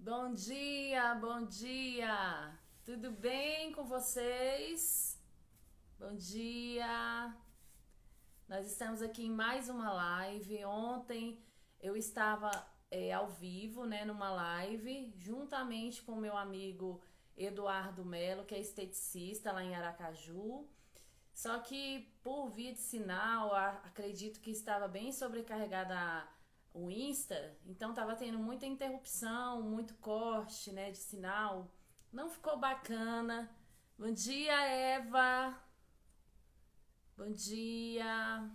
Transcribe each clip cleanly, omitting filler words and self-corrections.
Bom dia, bom dia! Tudo bem com vocês? Bom dia! Nós estamos aqui em mais uma live. Ontem eu estava ao vivo, né, numa live, juntamente com o meu amigo Eduardo Melo, que é esteticista lá em Aracaju. Só que por via de sinal, acredito que estava bem sobrecarregada o Insta, então estava tendo muita interrupção, muito corte, né, de sinal. Não ficou bacana. Bom dia, Eva. Bom dia.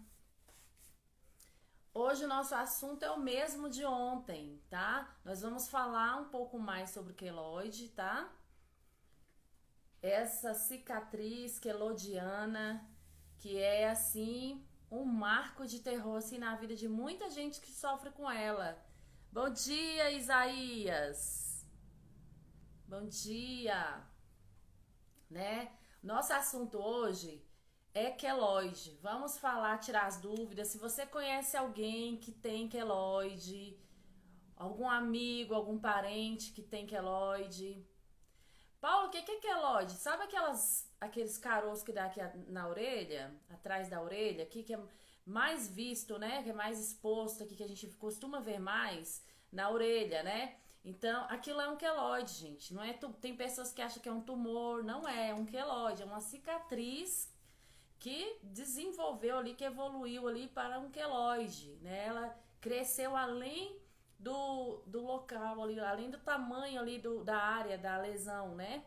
Hoje o nosso assunto é o mesmo de ontem, tá? Nós vamos falar um pouco mais sobre o queloide, tá? Essa cicatriz quelodiana, que é assim um marco de terror assim na vida de muita gente que sofre com ela. Bom dia, Isaías. Bom dia, né? Nosso assunto hoje é queloide. Vamos falar, tirar as dúvidas. Se você conhece alguém que tem queloide, algum amigo, algum parente que tem queloide, Paulo, o que que é queloide? Sabe aqueles caroços que dá aqui na orelha, atrás da orelha, aqui que é mais visto, né? Que é mais exposto aqui, que a gente costuma ver mais na orelha, né? Então, aquilo é um queloide, gente. Não é tem pessoas que acham que é um tumor, não é, é um queloide, é uma cicatriz que desenvolveu ali, que evoluiu ali para um queloide, né? Ela cresceu além do local ali, além do tamanho ali da área da lesão, né?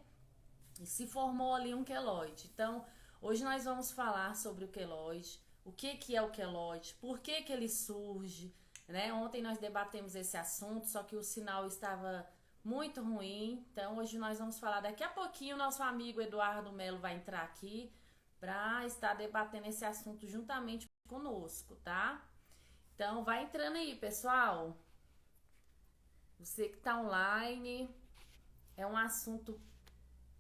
E se formou ali um queloide. Então, hoje nós vamos falar sobre o queloide, o que que é o queloide, por que que ele surge, né? Ontem nós debatemos esse assunto, só que o sinal estava muito ruim. Então, hoje nós vamos falar, daqui a pouquinho o nosso amigo Eduardo Melo vai entrar aqui para estar debatendo esse assunto juntamente conosco, tá? Então, vai entrando aí, pessoal. Você que está online, é um assunto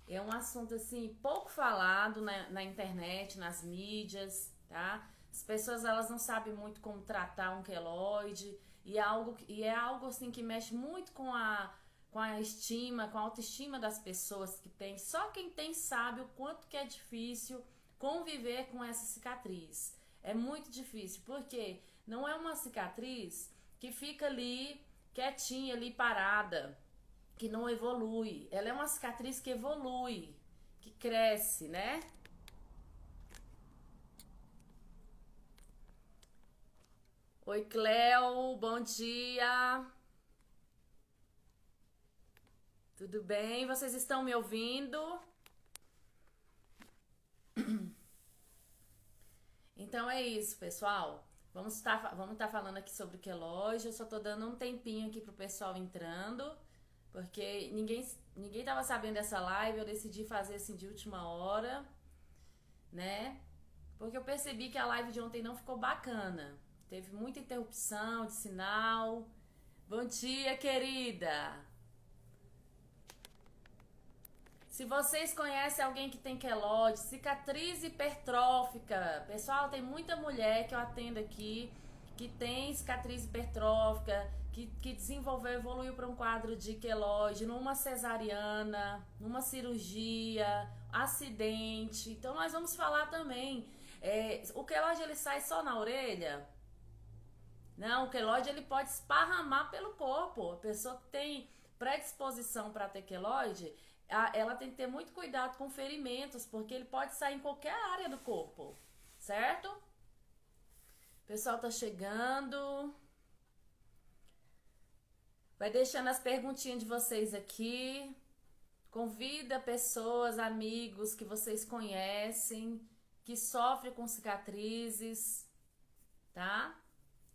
é um assunto assim pouco falado na internet, nas mídias, tá? As pessoas elas não sabem muito como tratar um queloide e é algo assim que mexe muito com a estima, com a autoestima das pessoas que tem. Só quem tem sabe o quanto que é difícil conviver com essa cicatriz. É muito difícil, porque não é uma cicatriz que fica ali quietinha, ali parada, que não evolui. Ela é uma cicatriz que evolui, que cresce, né? Oi, Cleo, bom dia. Tudo bem? Vocês estão me ouvindo? Então é isso, pessoal. Vamos estar falando aqui sobre o queloide. Eu só tô dando um tempinho aqui pro pessoal entrando, porque ninguém tava sabendo dessa live. Eu decidi fazer assim de última hora, né? Porque eu percebi que a live de ontem não ficou bacana. Teve muita interrupção de sinal. Bom dia, querida. Se vocês conhecem alguém que tem queloide, cicatriz hipertrófica, pessoal, tem muita mulher que eu atendo aqui que tem cicatriz hipertrófica, que desenvolveu, evoluiu para um quadro de queloide numa cesariana, numa cirurgia, acidente. Então nós vamos falar também. O queloide ele sai só na orelha? Não, o queloide ele pode esparramar pelo corpo. A pessoa que tem predisposição para ter queloide, ela tem que ter muito cuidado com ferimentos, porque ele pode sair em qualquer área do corpo, certo? O pessoal tá chegando. Vai deixando as perguntinhas de vocês aqui. Convida pessoas, amigos que vocês conhecem, que sofrem com cicatrizes, tá?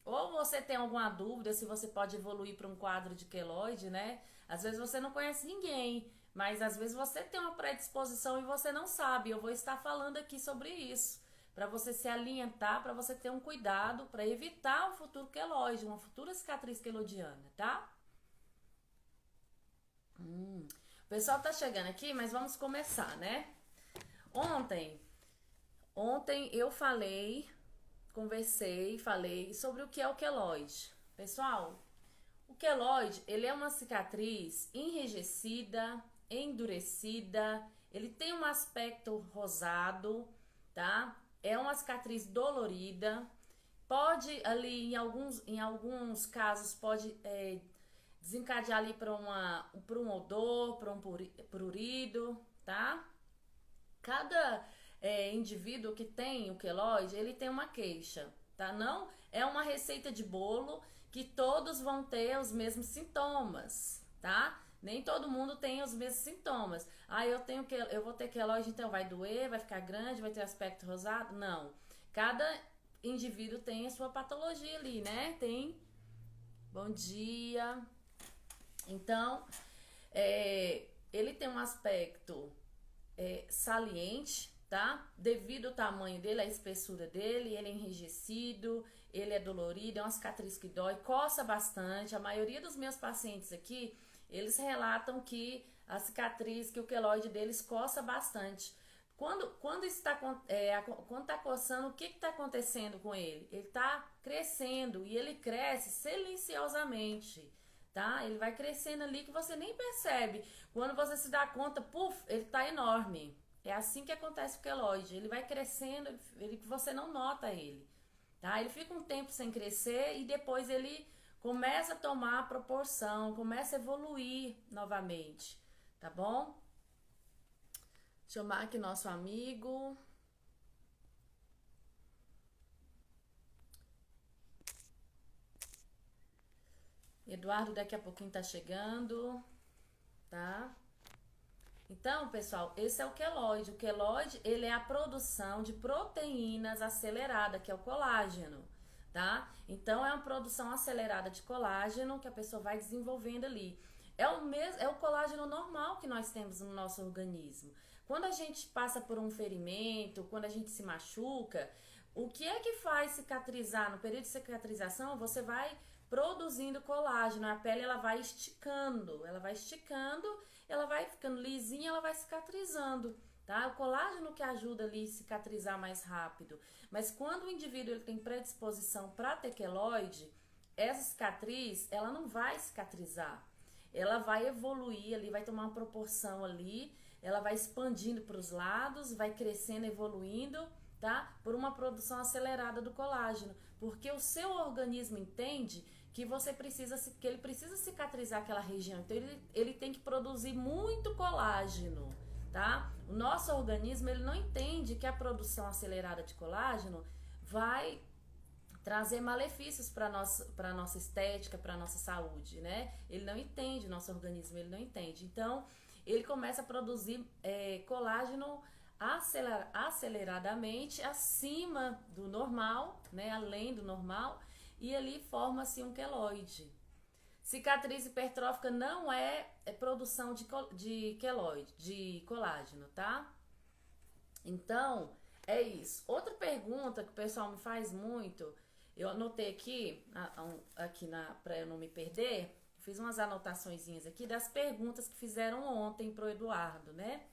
Ou você tem alguma dúvida se você pode evoluir para um quadro de queloide, né? Às vezes você não conhece ninguém, mas às vezes você tem uma predisposição e você não sabe. Eu vou estar falando aqui sobre isso, para você se alientar, para você ter um cuidado, para evitar um futuro queloide, uma futura cicatriz quelodiana, tá? O pessoal tá chegando aqui, mas vamos começar, né? Ontem, ontem eu falei sobre o que é o queloide. Pessoal, O queloide, ele é uma cicatriz enrijecida, endurecida, ele tem um aspecto rosado, tá? É uma cicatriz dolorida, pode ali em alguns casos pode desencadear ali para um odor, para um prurido, tá? Cada indivíduo que tem o queloide, ele tem uma queixa, tá? Não é uma receita de bolo que todos vão ter os mesmos sintomas, tá? Nem todo mundo tem os mesmos sintomas. Ah, eu vou ter queloide, então vai doer, vai ficar grande, vai ter aspecto rosado? Não. Cada indivíduo tem a sua patologia ali, né? Tem. Bom dia. Então, ele tem um aspecto saliente, tá? Devido ao tamanho dele, a espessura dele, ele é enrijecido, ele é dolorido, é uma cicatriz que dói, coça bastante. A maioria dos meus pacientes aqui, eles relatam que a cicatriz, que o queloide deles coça bastante. Quando está coçando, o que está acontecendo com ele? Ele está crescendo e ele cresce silenciosamente, tá? Ele vai crescendo ali que você nem percebe. Quando você se dá conta, puf, ele está enorme. É assim que acontece com o queloide. Ele vai crescendo, você não nota ele, tá? Ele fica um tempo sem crescer e depois ele começa a tomar proporção, começa a evoluir novamente, tá bom? Deixa eu chamar aqui nosso amigo. Eduardo daqui a pouquinho tá chegando, tá? Então, pessoal, esse é o queloide. O queloide, ele é a produção de proteínas acelerada, que é o colágeno, tá? Então, é uma produção acelerada de colágeno que a pessoa vai desenvolvendo ali. É o colágeno normal que nós temos no nosso organismo. Quando a gente passa por um ferimento, quando a gente se machuca, o que é que faz cicatrizar? No período de cicatrização, você vai produzindo colágeno, a pele ela vai esticando, ela vai ficando lisinha, ela vai cicatrizando, tá? O colágeno que ajuda ali a cicatrizar mais rápido. Mas quando o indivíduo ele tem predisposição para ter queloide, essa cicatriz, ela não vai cicatrizar. Ela vai evoluir ali, vai tomar uma proporção ali, ela vai expandindo para os lados, vai crescendo, evoluindo, tá? Por uma produção acelerada do colágeno, porque o seu organismo entende que ele precisa cicatrizar aquela região. Então ele tem que produzir muito colágeno, tá? O nosso organismo ele não entende que a produção acelerada de colágeno vai trazer malefícios para nossa estética, para nossa saúde, né? Ele não entende, o nosso organismo ele não entende. Então ele começa a produzir colágeno aceleradamente acima do normal, né? Além do normal, e ali forma-se um queloide. Cicatriz hipertrófica não é produção de queloide, de colágeno, tá? Então, é isso. Outra pergunta que o pessoal me faz muito, eu anotei aqui para eu não me perder, fiz umas anotaçõezinhas aqui das perguntas que fizeram ontem pro Eduardo, né?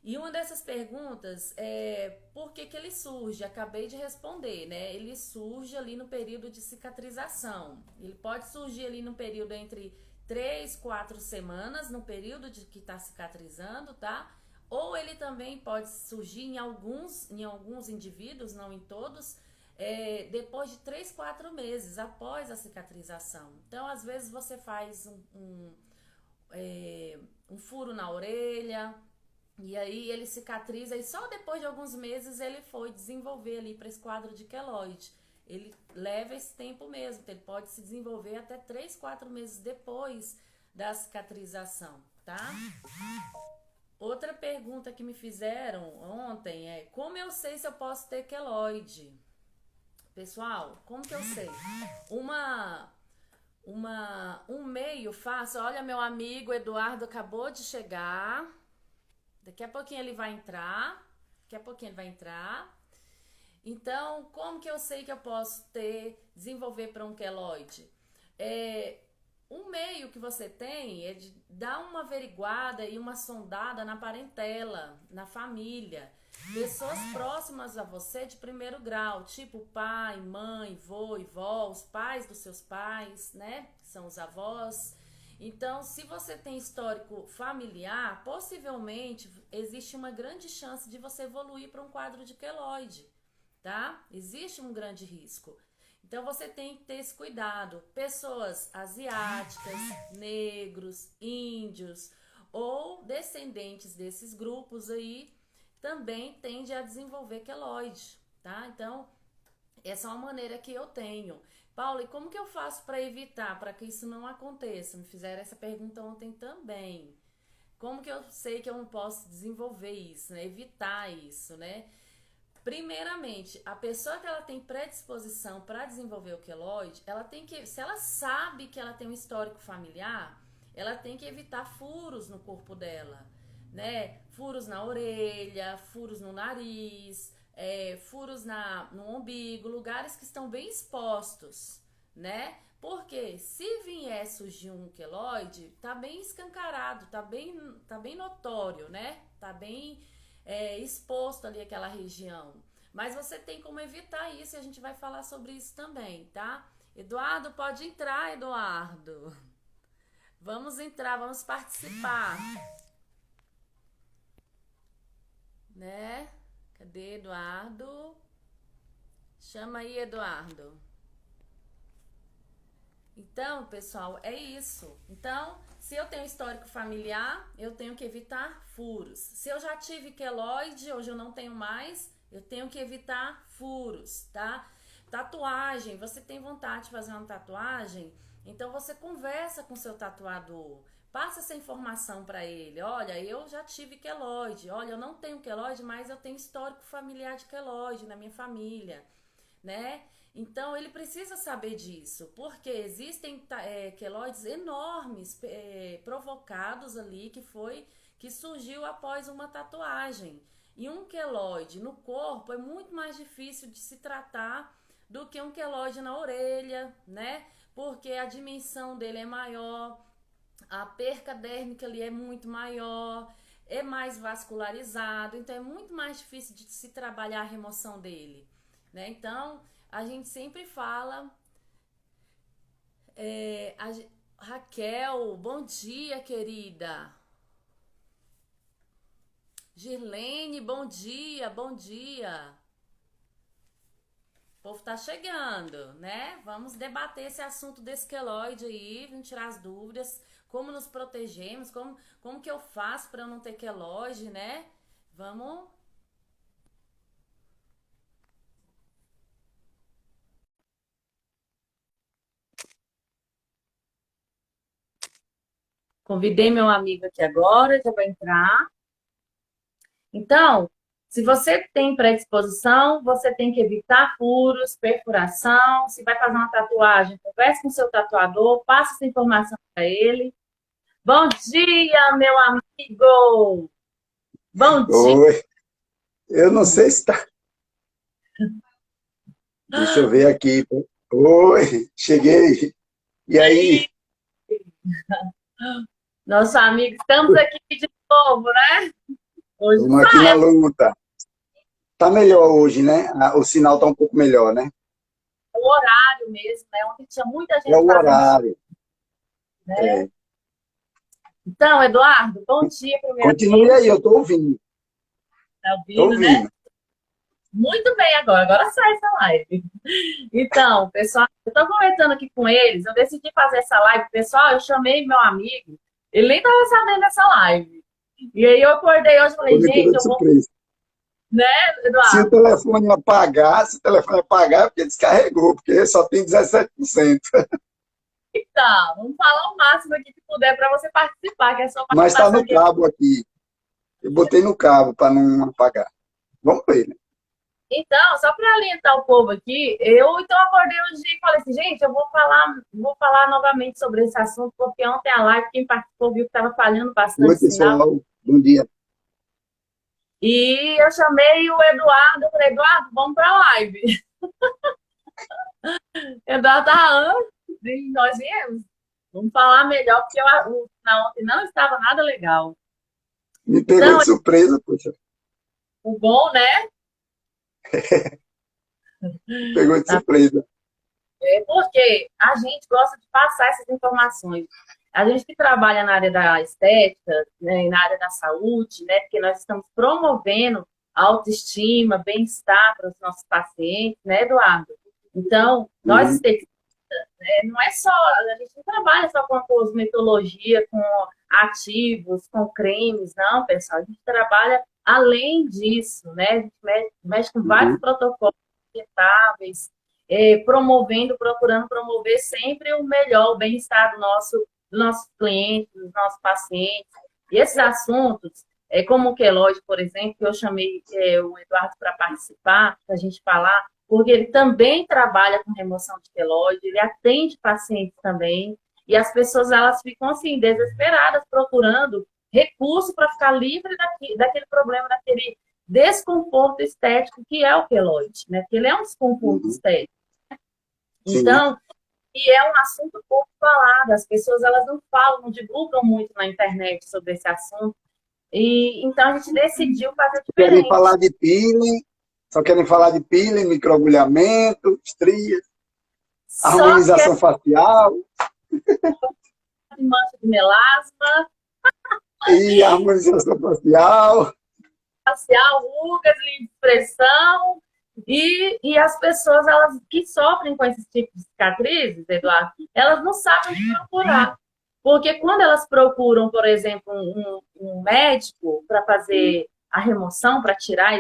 E uma dessas perguntas é por que ele surge? Acabei de responder, né? Ele surge ali no período de cicatrização. Ele pode surgir ali no período entre 3, 4 semanas, no período de que está cicatrizando, tá? Ou ele também pode surgir em alguns indivíduos, não em todos, depois de 3, 4 meses após a cicatrização. Então, às vezes você faz um furo na orelha, e aí ele cicatriza e só depois de alguns meses ele foi desenvolver ali para esse quadro de queloide. Ele leva esse tempo mesmo, ele pode se desenvolver até 3, 4 meses depois da cicatrização, tá? Outra pergunta que me fizeram ontem é: como eu sei se eu posso ter queloide? Pessoal, como que eu sei? Um meio fácil, olha, meu amigo Eduardo acabou de chegar. Daqui a pouquinho ele vai entrar. Então, como que eu sei que eu posso desenvolver para um queloide? Um meio que você tem é de dar uma averiguada e uma sondada na parentela, na família. Pessoas próximas a você de primeiro grau, tipo pai, mãe, vô e vó, os pais dos seus pais, né? Que são os avós. Então, se você tem histórico familiar, possivelmente existe uma grande chance de você evoluir para um quadro de queloide, tá? Existe um grande risco. Então você tem que ter esse cuidado. Pessoas asiáticas, negros, índios ou descendentes desses grupos aí também tende a desenvolver queloide, tá? Então, essa é uma maneira que eu tenho. Paula, e como que eu faço para evitar, para que isso não aconteça? Me fizeram essa pergunta ontem também. Como que eu sei que eu não posso desenvolver isso, né? Evitar isso, né? Primeiramente, a pessoa que ela tem predisposição para desenvolver o queloide, ela tem que, se ela sabe que ela tem um histórico familiar, ela tem que evitar furos no corpo dela, né? Furos na orelha, furos no nariz, furos no umbigo, lugares que estão bem expostos, né? Porque se vier surgir um queloide, tá bem escancarado, tá bem notório, né? Tá bem exposto ali aquela região. Mas você tem como evitar isso e a gente vai falar sobre isso também, tá? Eduardo, pode entrar, Eduardo. Vamos entrar, vamos participar, né? Cadê Eduardo? Chama aí, Eduardo. Então, pessoal, é isso. Então, se eu tenho histórico familiar, eu tenho que evitar furos. Se eu já tive queloide, hoje eu não tenho mais, eu tenho que evitar furos, tá? Tatuagem, você tem vontade de fazer uma tatuagem? Então você conversa com seu tatuador, passa essa informação para ele. Olha, eu já tive queloide. Olha, eu não tenho queloide, mas eu tenho histórico familiar de queloide na minha família, né? Então ele precisa saber disso, porque existem queloides enormes provocados ali que surgiu após uma tatuagem. E um queloide no corpo é muito mais difícil de se tratar do que um queloide na orelha, né? Porque a dimensão dele é maior, a perca dérmica ali é muito maior, é mais vascularizado, então é muito mais difícil de se trabalhar a remoção dele, né? Então, a gente sempre fala, é, a Raquel, bom dia, querida. Girlene, bom dia, bom dia. O povo tá chegando, né? Vamos debater esse assunto desse queloide aí, vamos tirar as dúvidas, como nos protegemos, como que eu faço para eu não ter queloide, né? Vamos. Convidei meu amigo aqui agora, já vai entrar. Então, se você tem predisposição, você tem que evitar furos, perfuração. Se vai fazer uma tatuagem, converse com seu tatuador, passe essa informação para ele. Bom dia, meu amigo! Bom dia! Oi, eu não sei se tá. Deixa eu ver aqui. Oi, cheguei. E Aí, aí? nosso amigo, estamos aqui de novo, né? Hoje Estamos aqui na sai luta. Tá melhor hoje, né? O sinal tá um pouco melhor, né? o horário mesmo, né? Ontem tinha muita É gente o fazendo, horário. né? É. Então, Eduardo, bom dia Continue primeiramente. aí, eu tô ouvindo. Tá Tô ouvindo, né? ouvindo. Muito bem agora sai essa live. Então, pessoal, eu tô comentando aqui com eles, eu decidi fazer essa live, pessoal, eu chamei meu amigo, ele nem tava sabendo dessa live. E aí eu acordei hoje e falei, Foi me pegou gente, de eu vou, surpresa. né, Se o Eduardo? telefone apagar, se o telefone apagar, é porque descarregou, porque só tem 17%. Então, vamos falar o máximo aqui que puder para você participar, que a sua Mas está participação no aqui é... cabo aqui. Eu botei no cabo para não apagar. Vamos ver, né? Então, só para orientar o povo aqui, eu então acordei hoje e falei assim, gente, eu vou falar novamente sobre esse assunto, porque ontem a live, quem participou viu que estava falhando bastante Oi, sinal. pessoal. Bom dia. E eu chamei o Eduardo, eu falei, Eduardo, vamos para a live. Eduardo tá antes e nós viemos. Vamos falar melhor, porque o final ontem não estava nada legal. Me pegou Então, de surpresa, poxa. O bom, né? Pegou de surpresa. É porque a gente gosta de passar essas informações. A gente que trabalha na área da estética, né, e na área da saúde, né, porque nós estamos promovendo a autoestima, bem-estar para os nossos pacientes, né, Eduardo? Então, nós Uhum, esteticistas, não é só, a gente não trabalha só com cosmetologia, com ativos, com cremes, não, pessoal. A gente trabalha além disso, né? A gente mexe com vários uhum, protocolos sustentáveis, promovendo, procurando promover sempre o melhor, o bem-estar do nosso cliente, dos nossos pacientes. E esses assuntos, como o queloide, por exemplo, que eu chamei o Eduardo para participar, para a gente falar, porque ele também trabalha com remoção de queloide, ele atende pacientes também, e as pessoas elas ficam assim, desesperadas, procurando recurso para ficar livre daquele problema, daquele desconforto estético que é o queloide, né? Porque ele é um desconforto uhum. estético. Sim. Então, e é um assunto pouco falado, as pessoas elas não falam, não divulgam muito na internet sobre esse assunto. E então a gente decidiu fazer Querem falar diferente. de peeling, só querem falar de peeling, microagulhamento, estrias, Só quer harmonização facial de mancha de melasma, e harmonização facial. facial, rugas, linha de expressão. E as pessoas elas que sofrem com esses tipos de cicatrizes, Eduardo, elas não sabem o que procurar. Porque quando elas procuram, por exemplo, um médico para fazer a remoção, para tirar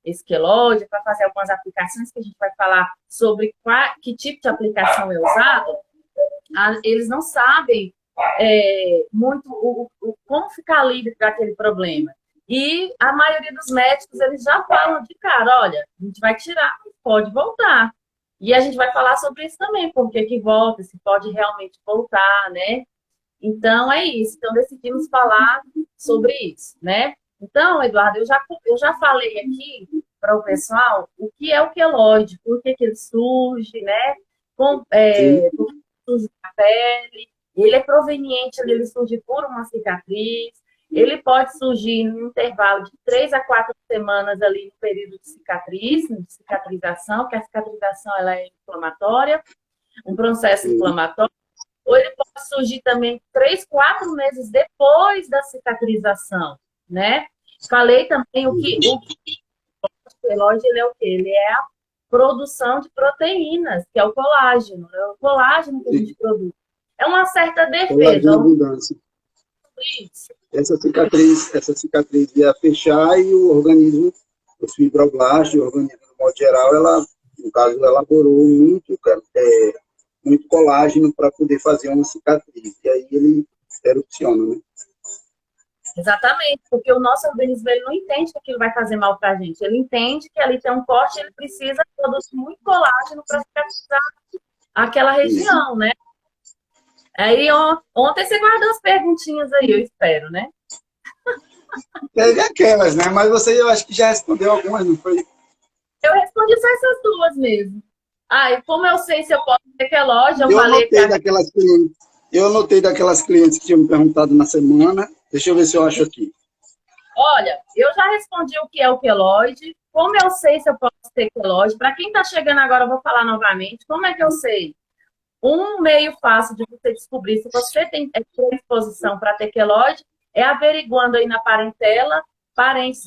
esse queloide, para fazer algumas aplicações que a gente vai falar sobre que tipo de aplicação é usada, eles não sabem muito como ficar livre daquele problema. E a maioria dos médicos, eles já falam de cara, olha, a gente vai tirar, mas pode voltar. E a gente vai falar sobre isso também, por que que volta, se pode realmente voltar, né? Então, é isso. Então, decidimos falar sobre isso, né? Então, Eduardo, eu já falei aqui para o pessoal o que é o queloide, por que que ele surge, né? Sim, Por que surge na pele. Ele é proveniente, ele surge por uma cicatriz. Ele pode surgir no intervalo de 3 a 4 semanas ali no período de cicatriz, de cicatrização, porque a cicatrização ela é inflamatória, um processo sim. inflamatório, ou ele pode surgir também 3, 4 meses depois da cicatrização, né? Falei também Uhum. o queloide, ele é o quê? Ele é a produção de proteínas, que é o colágeno, é o colágeno que a gente Sim. produz. É uma certa defesa, Colágeno em abundância. isso. Essa cicatriz ia fechar e o organismo, os fibroblastos, o organismo, no modo geral, ela, no caso, elaborou muito colágeno para poder fazer uma cicatriz. E aí ele erupciona, né? Exatamente, porque o nosso organismo ele não entende que aquilo vai fazer mal para a gente. Ele entende que ali tem um corte, ele precisa produzir muito colágeno para cicatrizar aquela Isso. região, né? Aí ontem você guardou as perguntinhas aí, eu espero, né? Teve aquelas, né? Mas você, eu acho que já respondeu algumas, não foi? Eu respondi só essas duas mesmo. Ah, e como eu sei se eu posso ter relógio, eu Eu falei que anotei daquelas clientes. Eu anotei daquelas clientes que tinham me perguntado na semana. Deixa eu ver se eu acho aqui. olha, eu já respondi o que é o queloide. Como eu sei se eu posso ter queloide? Para quem está chegando agora, eu vou falar novamente. Como é que eu sei? Um meio fácil de você descobrir se você tem predisposição para ter queloide é averiguando aí na parentela parentes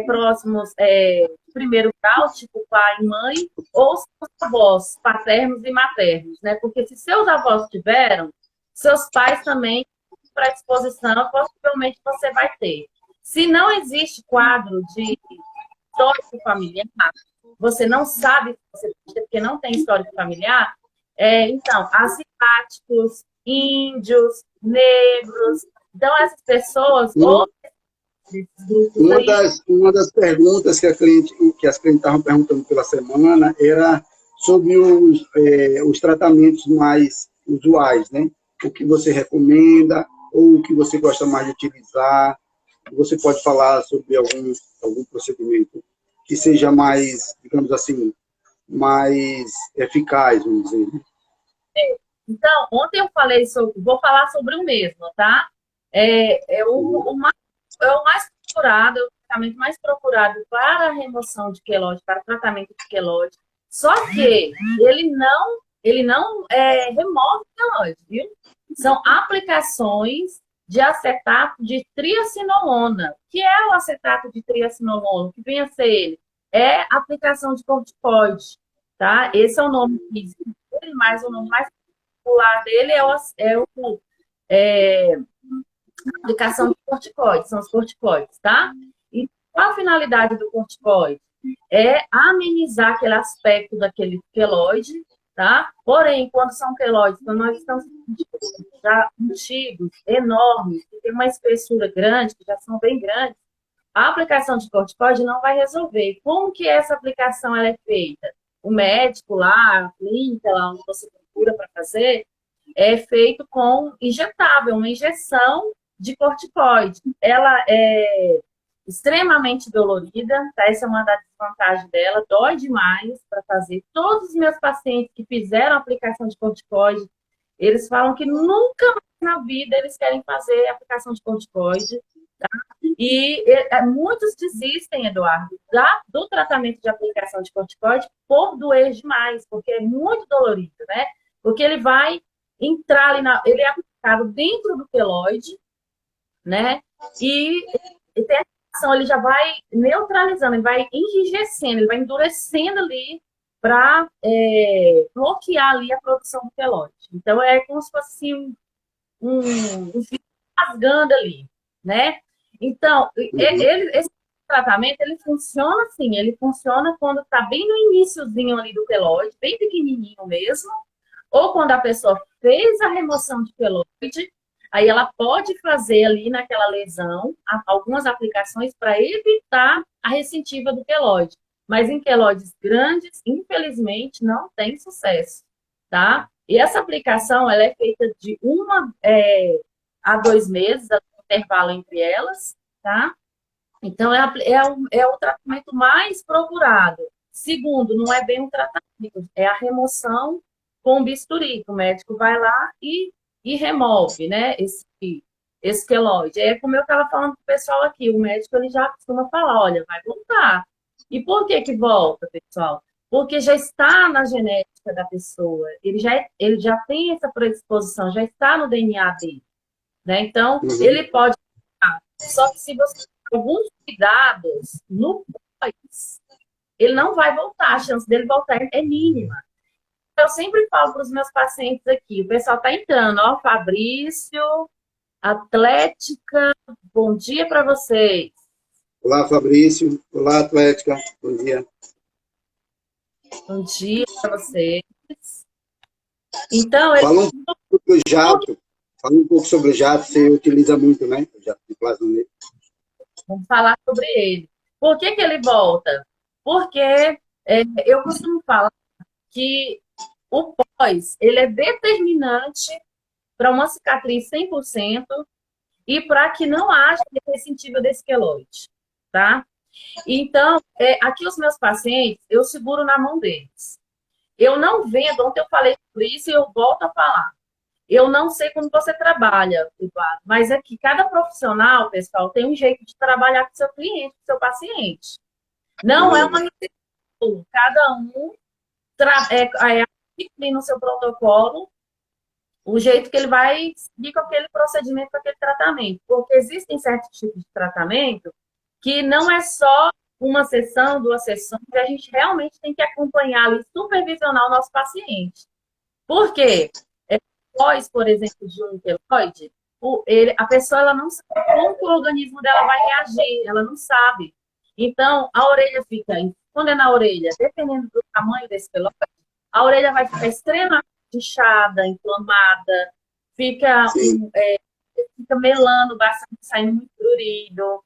próximos de primeiro grau, tipo pai e mãe, ou seus avós paternos e maternos, né? Porque se seus avós tiveram, seus pais também têm predisposição, possivelmente você vai ter. Se não existe quadro de histórico familiar, você não sabe se você pode ter, porque não tem histórico familiar, então, asiáticos, índios, negros. Então, essas pessoas, Uma, ou esses grupos uma aí, das, uma das perguntas que as clientes estavam perguntando pela semana era sobre os tratamentos mais usuais, né? O que você recomenda ou o que você gosta mais de utilizar. Você pode falar sobre algum procedimento que seja mais, digamos assim, mais eficaz, vamos dizer, né? então, ontem eu falei sobre, vou falar sobre o mesmo, tá? É o mais procurado, medicamento mais procurado para a remoção de queloide, para o tratamento de queloide. Só que ele não remove queloide, viu? São aplicações de acetato de triacinolona. O que é o acetato de triacinolona? O que vem a ser ele? É aplicação de corticoide, tá? Esse é o nome físico dele, mas o nome mais popular dele é aplicação de corticoides, são os corticoides, tá? E qual a finalidade do corticoide? É amenizar aquele aspecto daquele queloide, tá? Porém, quando são queloides, quando nós estamos já antigos, enormes, que tem uma espessura grande, que já são bem grandes, a aplicação de corticoide não vai resolver. Como que essa aplicação ela é feita? O médico lá, a clínica lá onde você procura para fazer, é feito com injetável, uma injeção de corticoide. Ela é extremamente dolorida, tá? Essa é uma das desvantagens dela, dói demais para fazer. Todos os meus pacientes que fizeram aplicação de corticoide, eles falam que nunca mais na vida eles querem fazer aplicação de corticoide. E muitos desistem, Eduardo, do tratamento de aplicação de corticoide por doer demais, porque é muito dolorido, né? Porque ele vai entrar ali, ele é aplicado dentro do queloide, né? E tem a ação, ele já vai neutralizando, ele vai enrijecendo, ele vai endurecendo ali para bloquear ali a produção do queloide. Então, é como se fosse um fio rasgando ali, né? Então, esse tratamento, ele funciona assim, ele funciona quando está bem no iniciozinho ali do queloide, bem pequenininho mesmo, ou quando a pessoa fez a remoção de queloide, aí ela pode fazer ali naquela lesão algumas aplicações para evitar a recidiva do queloide. Mas em queloides grandes, infelizmente, não tem sucesso, tá? E essa aplicação, ela é feita de 1 a 2 meses, intervalo entre elas, tá? Então, é o tratamento mais procurado. Segundo, não é bem um tratamento, é a remoção com bisturi. O médico vai lá e remove, né, esse queloide. É como eu estava falando para o pessoal aqui, o médico ele já costuma falar, olha, vai voltar. E por que que volta, pessoal? Porque já está na genética da pessoa, ele já tem essa predisposição, já está no DNA dele, né? Então, ele pode voltar. Só que se você tem alguns cuidados no pós, ele não vai voltar, a chance dele voltar é mínima. Eu sempre falo para os meus pacientes aqui, o pessoal está entrando, ó, Fabrício, Atlética, bom dia para vocês. Olá, Fabrício. Olá, Atlética. Bom dia. Bom dia para vocês. Então, Fala um pouco do jato. Fala um pouco sobre o jato, você utiliza muito, né? O jato de plasma. Vamos falar sobre ele. Por que que ele volta? Porque eu costumo falar que o pós, ele é determinante para uma cicatriz 100% e para que não haja recidiva desse queloide, tá? Então, aqui os meus pacientes, eu seguro na mão deles. Eu não vendo, ontem eu falei sobre isso e eu volto a falar. Eu não sei como você trabalha, Eduardo, mas aqui cada profissional, pessoal, tem um jeito de trabalhar com seu cliente, com seu paciente. Não é uma necessidade. Cada um aplica no seu protocolo o jeito que ele vai seguir com aquele procedimento, com aquele tratamento. Porque existem certos tipos de tratamento que não é só uma sessão, 2 sessões, a gente realmente tem que acompanhar e supervisionar o nosso paciente. Por quê? Após, por exemplo, de um queloide, a pessoa ela não sabe como que o organismo dela vai reagir, ela não sabe. Então, a orelha fica, quando é na orelha, dependendo do tamanho desse queloide, a orelha vai ficar extremamente inchada, inflamada, fica melando bastante, saindo muito prurido,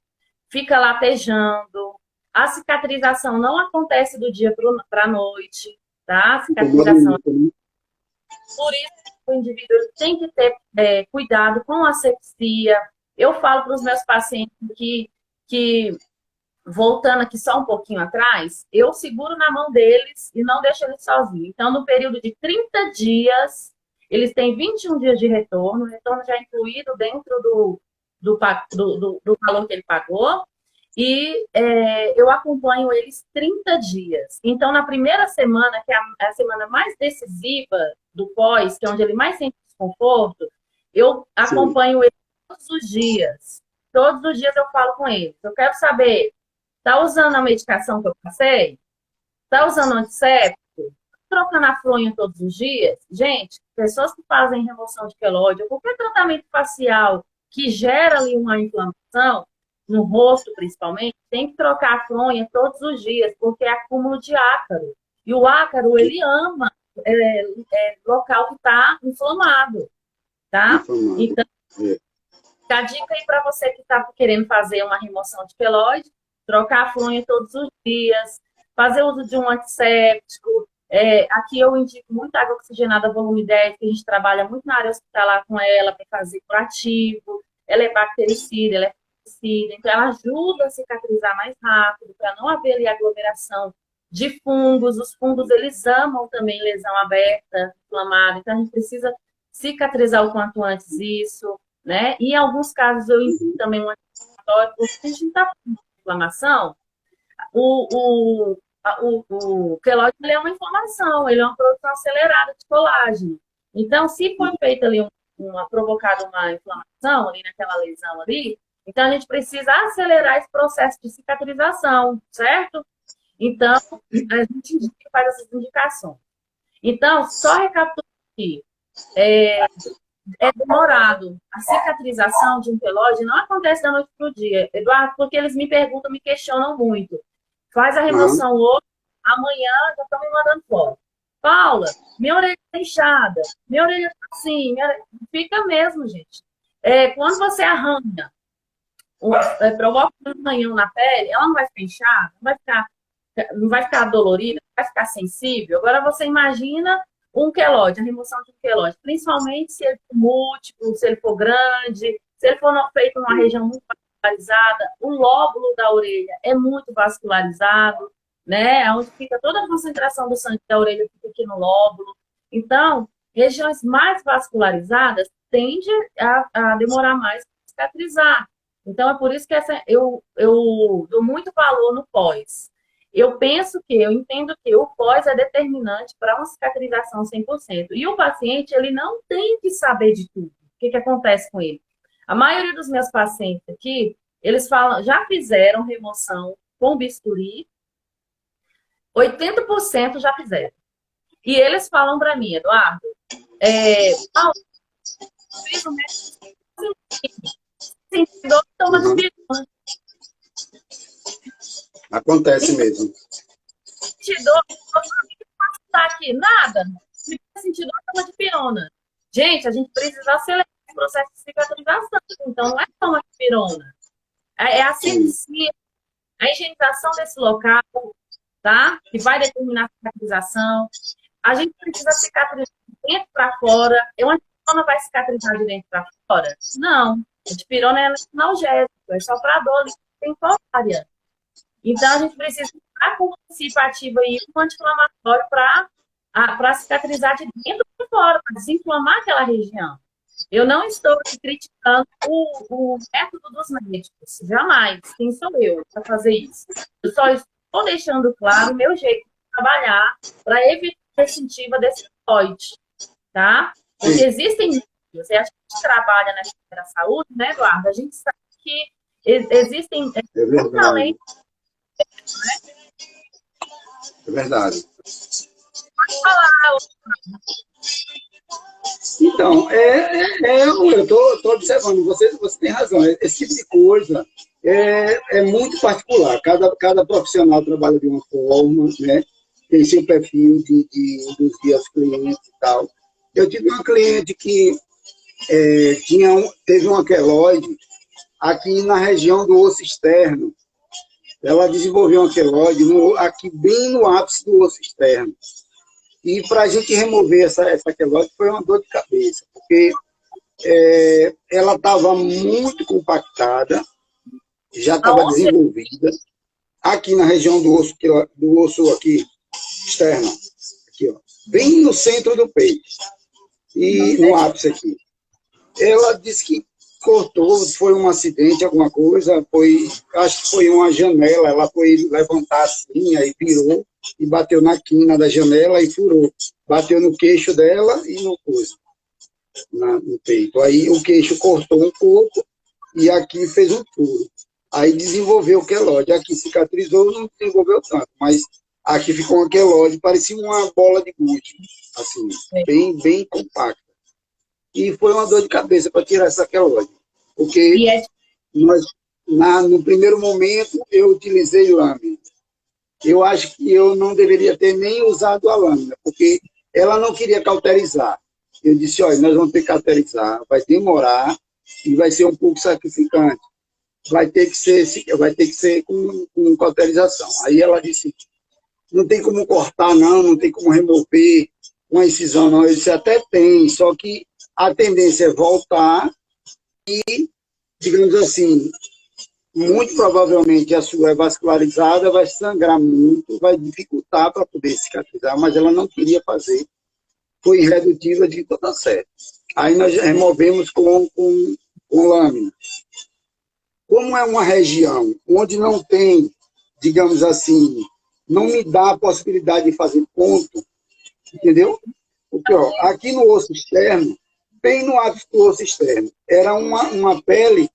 fica latejando. A cicatrização não acontece do dia para a noite, tá? A cicatrização. Por isso, o indivíduo tem que ter cuidado com a asepsia. Eu falo para os meus pacientes que, voltando aqui só um pouquinho atrás, eu seguro na mão deles e não deixo eles sozinhos. Então, no período de 30 dias, eles têm 21 dias de retorno, o retorno já é incluído dentro do valor que ele pagou. e eu acompanho eles 30 dias. Então, na primeira semana, que é a semana mais decisiva do pós, que é onde ele mais sente desconforto, eu Sim. acompanho eles todos os dias. Todos os dias eu falo com eles. Eu quero saber, tá usando a medicação que eu passei? Tá usando antisséptico? Trocando a fronha todos os dias? Gente, pessoas que fazem remoção de queloide, ou qualquer tratamento facial que gera ali uma inflamação, no rosto principalmente, tem que trocar a fronha todos os dias, porque é acúmulo de ácaro. E o ácaro, ele ama local que está inflamado, tá? Inflamado. Então, É. a dica aí para você que está querendo fazer uma remoção de queloide, trocar a fronha todos os dias, fazer uso de um antisséptico. Aqui eu indico muito água oxigenada volume 10, que a gente trabalha muito na área hospitalar com ela para fazer curativo. Ela é bactericida, ela é fungicida, então ela ajuda a cicatrizar mais rápido, para não haver ali aglomeração de fungos. Os fungos, eles amam também lesão aberta, inflamada, então a gente precisa cicatrizar o quanto antes isso, né? E em alguns casos eu indico também um anti-inflamatório, porque a gente está com inflamação, o queloide ele é uma inflamação, ele é uma produção acelerada de colágeno. Então, se for feita ali provocada uma inflamação ali naquela lesão ali, então a gente precisa acelerar esse processo de cicatrização, certo? Então, a gente faz essas indicações. Então, só recapitulando aqui, é demorado. A cicatrização de um queloide não acontece da noite para o dia, Eduardo, porque eles me perguntam, me questionam muito. Faz a Aham. remoção hoje, amanhã já estão me mandando foto. Paula, minha orelha está inchada, minha orelha está assim, fica mesmo, gente. Quando você arranha, provoca um arranhão na pele, ela não vai ficar inchada, não vai ficar dolorida, não vai ficar sensível. Agora você imagina um queloide, a remoção de um queloide, principalmente se ele for múltiplo, se ele for grande, se ele for feito numa região muito vascularizada, o lóbulo da orelha é muito vascularizado, né? Onde fica toda a concentração do sangue da orelha fica aqui no lóbulo. Então, regiões mais vascularizadas tende a demorar mais para cicatrizar. Então, é por isso que eu dou muito valor no pós. Eu entendo que o pós é determinante para uma cicatrização 100%. E o paciente, ele não tem que saber de tudo. O que acontece com ele? A maioria dos meus pacientes aqui, eles falam, já fizeram remoção com bisturi, 80% já fizeram. E eles falam para mim, Eduardo, Paulo, fiz o mesmo sentido, toma Uhum. aspirina. Acontece mesmo. Sentido, tá aqui, nada. Se sentir dor, toma dipirona. Gente, a gente precisa acelerar o processo de cicatrização. Então, não é só uma dipirona. É a Sim. asepsia, a higienização desse local, tá? Que vai determinar a cicatrização. A gente precisa cicatrizar de dentro para fora. Uma dipirona vai cicatrizar de dentro para fora? Não. A dipirona é analgésico, é só para dor temporária. Então, a gente precisa estar com participativa aí, um anti-inflamatório para cicatrizar de dentro para fora, para desinflamar aquela região. Eu não estou aqui criticando o método dos médicos, jamais. Quem sou eu para fazer isso? Eu só estou deixando claro o meu jeito de trabalhar para evitar a recidiva desse queloide, tá? Porque Sim. existem níveis, e a gente trabalha na área da saúde, né, Eduardo? A gente sabe que existem, É muito além, verdade. É verdade. Então, eu estou observando, você tem razão, esse tipo de coisa é muito particular, cada profissional trabalha de uma forma, né? Tem seu perfil dos dias clientes e tal. Eu tive uma cliente que teve uma queloide aqui na região do osso externo. Ela desenvolveu uma queloide aqui bem no ápice do osso externo. E para a gente remover essa queloide foi uma dor de cabeça, porque ela estava muito compactada, já estava aonde desenvolvida, aqui na região do osso aqui, externo, aqui, ó, bem no centro do peito, e no ápice aqui. Ela disse que cortou, foi um acidente, alguma coisa, acho que foi uma janela, ela foi levantar assim, aí virou e bateu na quina da janela e furou. Bateu no queixo dela e no peito. Aí o queixo cortou um pouco e aqui fez um furo. Aí desenvolveu o queloide. Aqui cicatrizou, não desenvolveu tanto, mas aqui ficou um queloide, parecia uma bola de gude, assim, bem compacta. E foi uma dor de cabeça para tirar essa queloide. Porque no primeiro momento eu utilizei lâmina. Eu acho que eu não deveria ter nem usado a lâmina, porque ela não queria cauterizar. Eu disse, olha, nós vamos ter que cauterizar, vai demorar e vai ser um pouco sacrificante. Vai ter que ser com cauterização. Aí ela disse, não tem como cortar, não tem como remover uma incisão, não. Eu disse, até tem, só que a tendência é voltar e, digamos assim, muito provavelmente a sua é vascularizada, vai sangrar muito, vai dificultar para poder cicatrizar, mas ela não queria fazer. Foi irredutível de toda certo. Aí nós removemos com lâmina. Como é uma região onde não tem, digamos assim, não me dá a possibilidade de fazer ponto, entendeu? Porque aqui no osso externo, bem no ápice do osso externo, era uma pele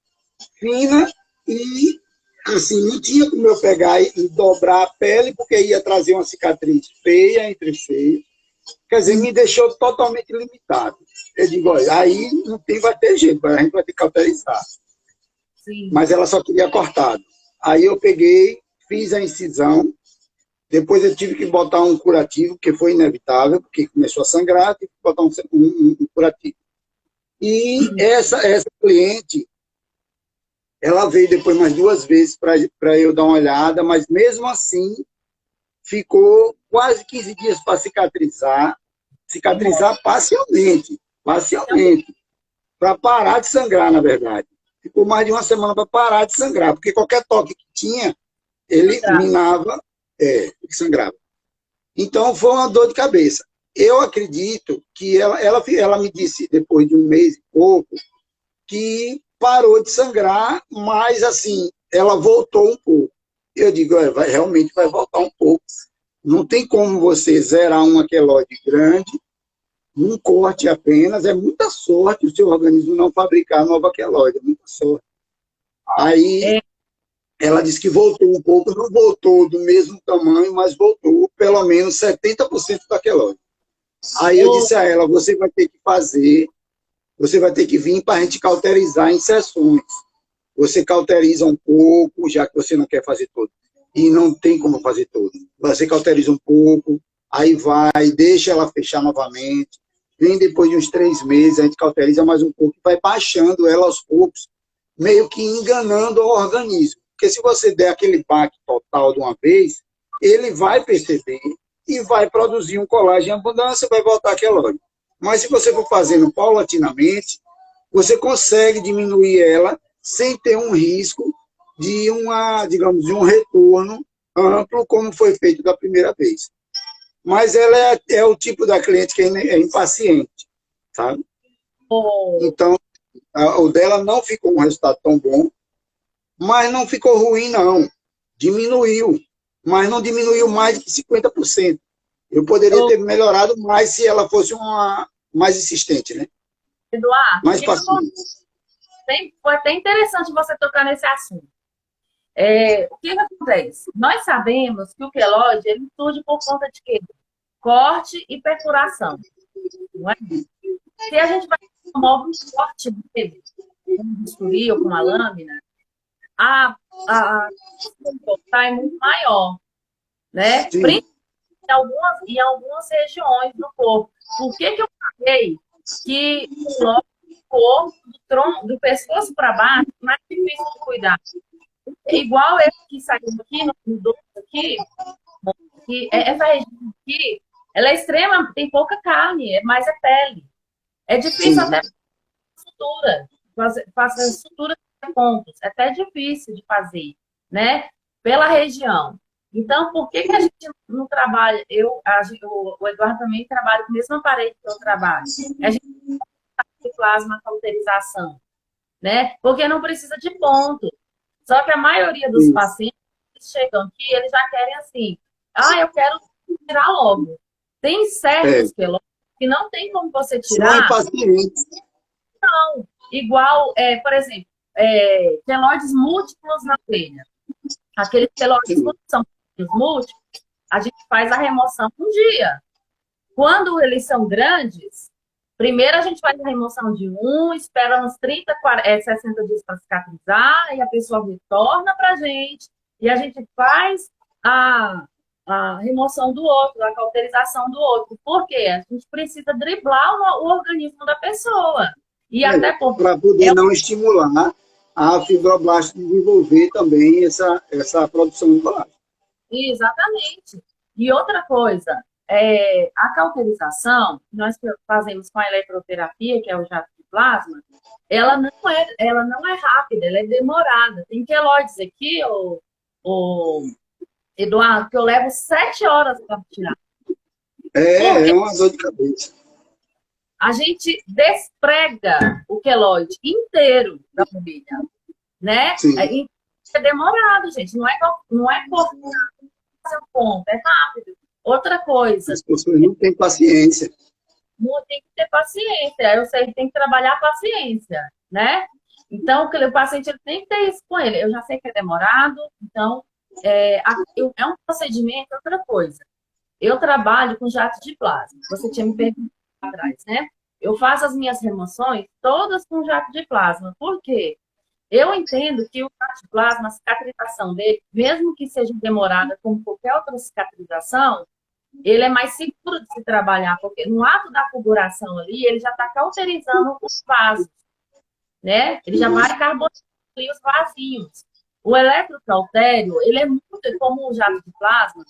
fina e, assim, não tinha como eu pegar e dobrar a pele, porque ia trazer uma cicatriz feia entre os seios. Quer dizer, me deixou totalmente limitado. Eu digo, olha, aí vai ter jeito, a gente vai ter que cauterizar. Sim. Mas ela só queria cortado. Aí eu peguei, fiz a incisão, depois eu tive que botar um curativo, que foi inevitável, porque começou a sangrar, tive que botar um curativo. E essa cliente, ela veio depois mais 2 vezes para eu dar uma olhada, mas mesmo assim ficou quase 15 dias para cicatrizar parcialmente, para parar de sangrar, na verdade. Ficou mais de uma semana para parar de sangrar, porque qualquer toque que tinha, ele minava, sangrava. Então, foi uma dor de cabeça. Eu acredito que ela me disse, depois de 1 mês e pouco, que parou de sangrar, mas, assim, ela voltou um pouco. Eu digo, realmente vai voltar um pouco. Não tem como você zerar uma queloide grande, num corte apenas, é muita sorte o seu organismo não fabricar nova queloide, é muita sorte. Aí, ela disse que voltou um pouco, não voltou do mesmo tamanho, mas voltou pelo menos 70% da queloide. Aí eu disse a ela, você vai ter que vir para a gente cauterizar em sessões. Você cauteriza um pouco, já que você não quer fazer todo. E não tem como fazer todo. Você cauteriza um pouco, aí deixa ela fechar novamente. Vem depois de uns 3 meses, a gente cauteriza mais um pouco, vai baixando ela aos poucos, meio que enganando o organismo. Porque se você der aquele baque total de uma vez, ele vai perceber e vai produzir um colágeno em abundância, vai voltar aquela óleo. Mas se você for fazendo paulatinamente, você consegue diminuir ela sem ter um risco de digamos, de um retorno amplo, como foi feito da primeira vez. Mas ela é o tipo da cliente que é impaciente, sabe? Então, o dela não ficou um resultado tão bom, mas não ficou ruim, não. Diminuiu, mas não diminuiu mais de 50%. Eu poderia ter melhorado mais se ela fosse mais insistente, né? Eduardo, mais paciente. Foi até interessante você tocar nesse assunto. O que acontece? Nós sabemos que o queloide ele surge por conta de quê? Corte e perfuração. Não é? Se a gente vai promover um corte dele, com um bisturi ou com uma lâmina, a é muito maior, né? Sim. Principalmente em algumas regiões do corpo. Por que eu falei que o corpo, do pescoço para baixo, é mais difícil de cuidar? Igual esse que saiu aqui, no dorso aqui, que essa região aqui, ela é extrema, tem pouca carne, mas é pele. É difícil Sim. até fazer sutura de pontos. É até difícil de fazer, né? Pela região. Então, por que a gente não trabalha? O Eduardo também trabalha com o mesmo aparelho que eu trabalho. A gente faz plasma cauterização. né? Porque não precisa de ponto. Só que a maioria dos Isso. pacientes que chegam aqui, eles já querem assim, eu quero tirar logo. Tem É. certos queloides que não tem como você São tirar, impacientes. igual, por exemplo, queloides múltiplos na veia. Aqueles queloides Sim. quando são múltiplos, a gente faz a remoção um dia. Quando eles são grandes, primeiro a gente faz a remoção de um, espera uns 30, 40, 60 dias para cicatrizar, e a pessoa retorna para a gente, e a gente faz a, a remoção do outro, a cauterização do outro. Por quê? A gente precisa driblar o organismo da pessoa. E até porque Para poder não estimular a fibroblast desenvolver também essa produção de colágeno. exatamente. E outra coisa, a cauterização, nós fazemos com a eletroterapia, que é o jato de plasma, ela não é rápida, ela é demorada. Tem queloides aqui, o Eduardo, que eu levo 7 horas para tirar. É Porque uma dor de cabeça. a gente desprega o queloide inteiro da família, né? Sim. É demorado, gente. Não é cortar, fazer um ponto, é rápido. Outra coisa, As pessoas não têm paciência. tem que ter paciência. Eu sei que tem que trabalhar a paciência, né? Então, o paciente ele tem que ter isso com ele. Eu já sei que é demorado, então é um procedimento, outra coisa. Eu trabalho com jato de plasma. Você tinha me perguntado atrás, né? Eu faço as minhas remoções todas com jato de plasma. Por quê? Eu entendo que o jato de plasma, a cicatrização dele, mesmo que seja demorada como qualquer outra cicatrização, ele é mais seguro de se trabalhar, porque no ato da fulguração ali, ele já está cauterizando os vasos, né? Ele já vai carbonizando ali os vasinhos. O eletrocautério, ele é muito, como o jato de plasma,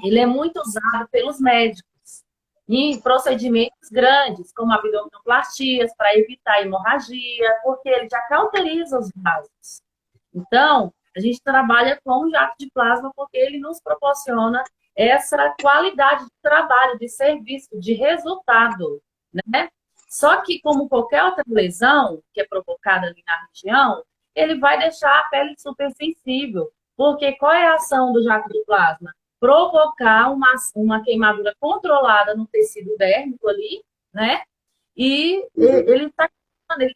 ele é muito usado pelos médicos em procedimentos grandes, como abdominoplastias, para evitar hemorragia, porque ele já cauteriza os vasos. Então, a gente trabalha com o jato de plasma porque ele nos proporciona essa qualidade de trabalho, de serviço, de resultado, né? Só que, como qualquer outra lesão que é provocada ali na região, ele vai deixar a pele super sensível. Porque qual é a ação do jato de plasma? Provocar uma queimadura controlada no tecido dérmico ali, né? E ele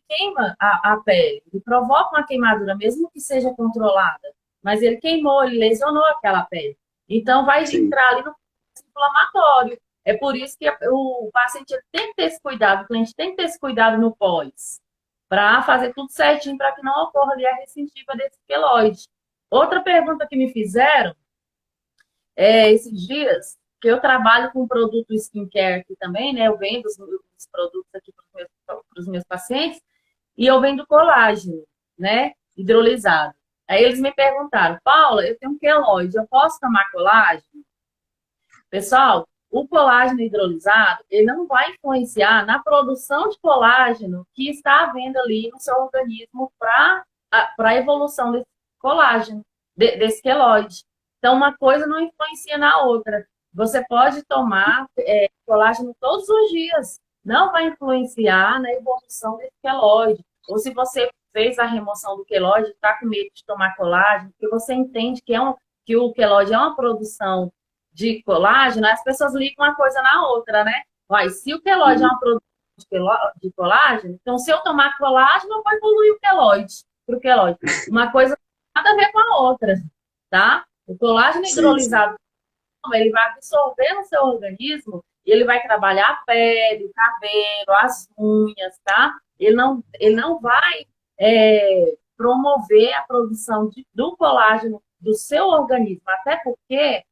queima a pele, ele provoca uma queimadura, mesmo que seja controlada, mas ele queimou, ele lesionou aquela pele. Então, vai Sim. entrar ali no processo inflamatório. É por isso que o paciente ele tem que ter esse cuidado, o cliente tem que ter esse cuidado no pós, para fazer tudo certinho, para que não ocorra ali a recidiva desse queloide. Outra pergunta que me fizeram esses dias, que eu trabalho com produto skincare aqui também, né? Eu vendo os produtos aqui para os meus pacientes, e eu vendo colágeno, né? Hidrolisado. Aí eles me perguntaram, Paula, eu tenho um queloide, eu posso tomar colágeno? Pessoal, o colágeno hidrolisado, ele não vai influenciar na produção de colágeno que está havendo ali no seu organismo para a evolução desse colágeno, desse queloide. Então, uma coisa não influencia na outra. Você pode tomar colágeno todos os dias, não vai influenciar na evolução desse queloide. Ou se você fez a remoção do queloide, está com medo de tomar colágeno, porque você entende que o queloide é uma produção de colágeno, as pessoas ligam uma coisa na outra, né? Mas se o queloide é uma produção de colágeno, então se eu tomar colágeno, eu vou evoluir o queloide para o queloide. Uma coisa não tem nada a ver com a outra, tá? O colágeno hidrolisado, ele vai absorver no seu organismo e ele vai trabalhar a pele, o cabelo, as unhas, tá? Ele não vai promover a produção do colágeno do seu organismo, até porque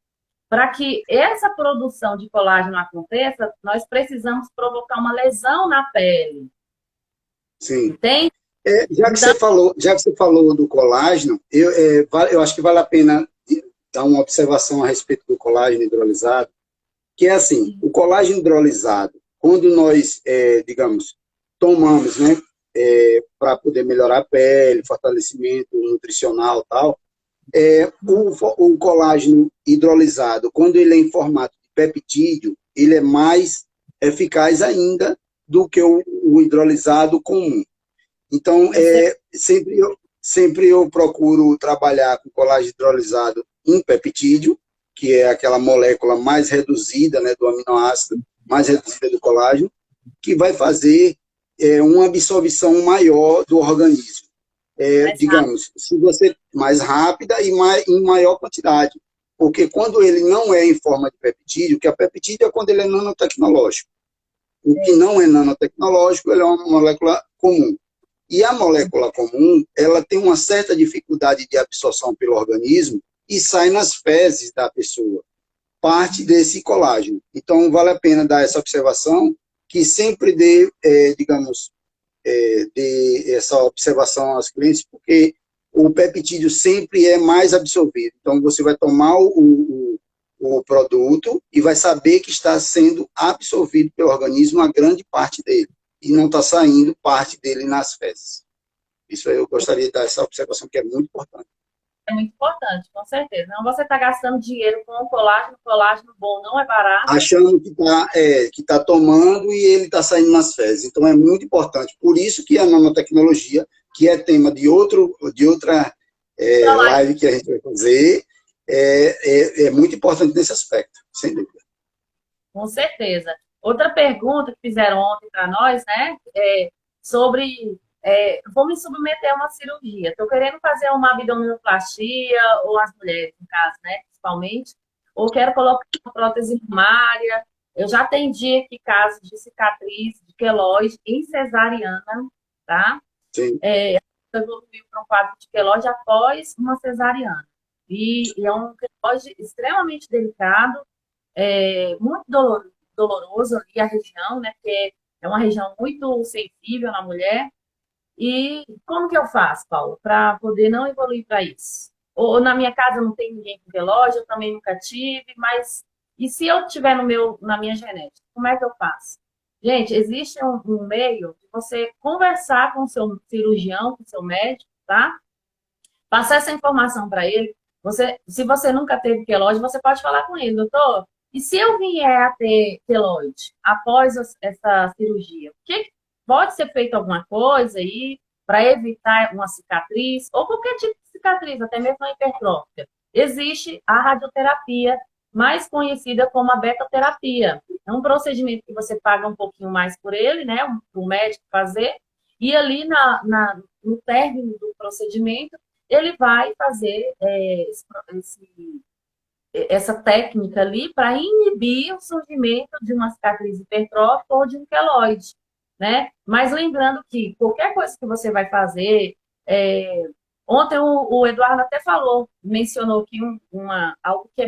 para que essa produção de colágeno aconteça, nós precisamos provocar uma lesão na pele. Sim. Entende? Já que você falou do colágeno, eu acho que vale a pena dar uma observação a respeito do colágeno hidrolisado, que é assim, o colágeno hidrolisado, quando nós, digamos, tomamos, né, para poder melhorar a pele, fortalecimento nutricional e tal, o colágeno hidrolisado, quando ele é em formato de peptídeo, ele é mais eficaz ainda do que o hidrolisado comum. Então, Com certeza. sempre eu procuro trabalhar com colágeno hidrolisado em peptídeo, que é aquela molécula mais reduzida, né, do aminoácido, mais reduzida do colágeno, que vai fazer uma absorção maior do organismo. Mais rápido. Digamos, se você mais rápida e em maior quantidade. Porque quando ele não é em forma de peptídeo, que a peptídeo é quando ele é nanotecnológico. O que não é nanotecnológico, ele é uma molécula comum. E a molécula comum, ela tem uma certa dificuldade de absorção pelo organismo e sai nas fezes da pessoa, parte desse colágeno. Então, vale a pena dar essa observação, que sempre dê, digamos, dê essa observação aos clientes, porque o peptídeo sempre é mais absorvido. Então, você vai tomar o produto e vai saber que está sendo absorvido pelo organismo a grande parte dele, e não está saindo parte dele nas fezes. Isso aí eu gostaria de dar essa observação, que é muito importante. É muito importante, com certeza. Não você está gastando dinheiro com um colágeno bom não é barato. Achando que tá tomando e ele está saindo nas fezes. Então, é muito importante. Por isso que a nanotecnologia, que é tema de outra Outra live, live que a gente vai fazer, é muito importante nesse aspecto, sem dúvida. com certeza. Outra pergunta que fizeram ontem para nós, né? Sobre vou me submeter a uma cirurgia. Estou querendo fazer uma abdominoplastia, ou as mulheres, no caso, né? Principalmente, ou quero colocar uma prótese mamária. Eu já atendi aqui casos de cicatriz, de queloide em cesariana, tá? Sim, Evoluiu para um quadro de queloide após uma cesariana. E é um queloide extremamente delicado, muito doloroso ali a região, né? Porque é uma região muito sensível na mulher. E como que eu faço, Paulo, para poder não evoluir para isso? Ou na minha casa não tem ninguém com relógio, eu também nunca tive, mas e se eu tiver na minha genética, como é que eu faço? Gente, existe um meio de você conversar com o seu cirurgião, com o seu médico, tá? Passar essa informação para ele. Se você nunca teve queloide, você pode falar com ele, doutor. E se eu vier a ter queloide após essa cirurgia, pode ser feito alguma coisa aí para evitar uma cicatriz ou qualquer tipo de cicatriz, até mesmo a hipertrófica? Existe a radioterapia, mais conhecida como a beta-terapia. É um procedimento que você paga um pouquinho mais por ele, né? O médico fazer. E ali no término do procedimento, ele vai fazer essa técnica ali para inibir o surgimento de uma cicatriz hipertrófica ou de um queloide, né? Mas lembrando que qualquer coisa que você vai fazer, ontem o Eduardo até mencionou aqui algo que é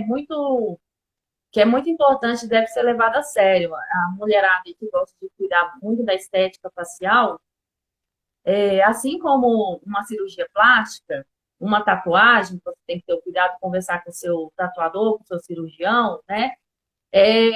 muito importante e deve ser levado a sério. A mulherada que gosta de cuidar muito da estética facial, assim como uma cirurgia plástica, uma tatuagem, você tem que ter o cuidado de conversar com o seu tatuador, com o seu cirurgião, né? É,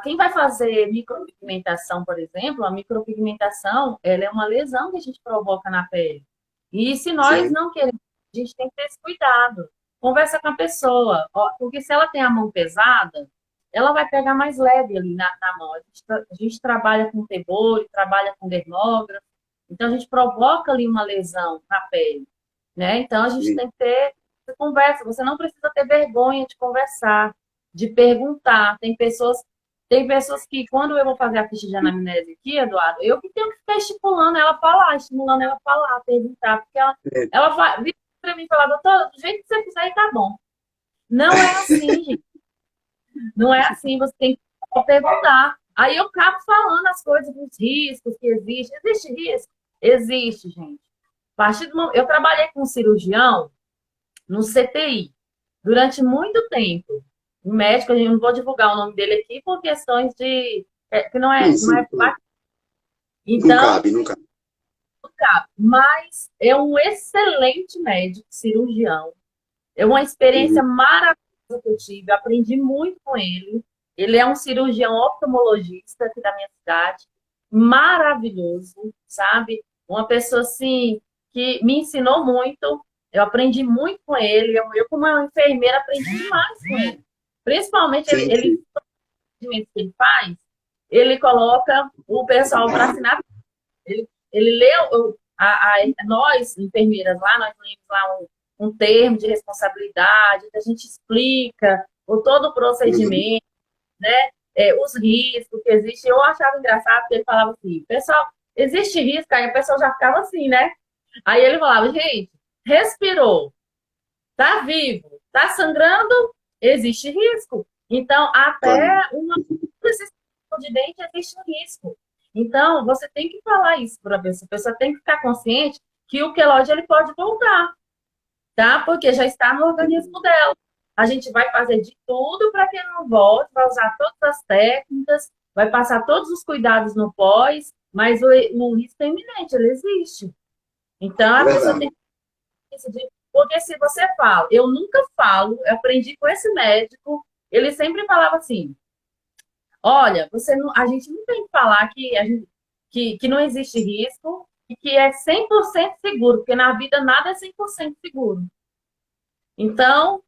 Quem vai fazer micropigmentação, por exemplo, a micropigmentação, ela é uma lesão que a gente provoca na pele. E se nós sim, não queremos, a gente tem que ter esse cuidado. Conversa com a pessoa, porque se ela tem a mão pesada, ela vai pegar mais leve ali na mão. A gente trabalha com tebore, trabalha com dermógrafo, então a gente provoca ali uma lesão na pele, né? Então a gente sim. tem que ter essa conversa. Você não precisa ter vergonha de conversar, de perguntar. Tem pessoas que, quando eu vou fazer a ficha de anamnese aqui, Eduardo, eu que tenho que ficar estimulando ela a falar, perguntar, porque ela vai vir para mim e falar, doutor, do jeito que você fizer aí tá bom. Não é assim, gente. Não é assim, você tem que perguntar. Aí eu acabo falando as coisas, os riscos que existem. Existe risco? Existe, gente. Eu trabalhei com um cirurgião no CTI durante muito tempo. Um médico, eu não vou divulgar o nome dele aqui por questões que não Sim, é, não sim, é. sim. Não Então, cabe, não cabe. mas é um excelente médico, cirurgião. É uma experiência Uhum. maravilhosa que eu tive, eu aprendi muito com ele. Ele é um cirurgião oftalmologista aqui da minha cidade, maravilhoso, sabe? Uma pessoa assim que me ensinou muito. Eu aprendi muito com ele. Eu como uma enfermeira, aprendi demais com ele. Principalmente Sim, os sim. procedimentos que ele faz, ele coloca o pessoal para assinar. Ele lê Nós, enfermeiras lá, nós temos lá um termo de responsabilidade, que a gente explica todo o Uhum. procedimento, né? Os riscos que existem. Eu achava engraçado porque ele falava assim, pessoal, existe risco, aí o pessoal já ficava assim, né? Aí ele falava, gente, respirou, tá vivo, tá sangrando, existe risco. Então, Claro. até uma de dente existe um risco. Então, você tem que falar isso para a pessoa tem que ficar consciente que o queloide ele pode voltar, tá? Porque já está no organismo dela. A gente vai fazer de tudo para que ele não volte, vai usar todas as técnicas, vai passar todos os cuidados no pós, mas o risco é iminente, ele existe. Então, É a pessoa verdade. tem que decidir. Porque se você fala, eu nunca falo, eu aprendi com esse médico, ele sempre falava assim: olha, você não, a gente não tem que falar que não existe risco e que é 100% seguro, porque na vida nada é 100% seguro. Então,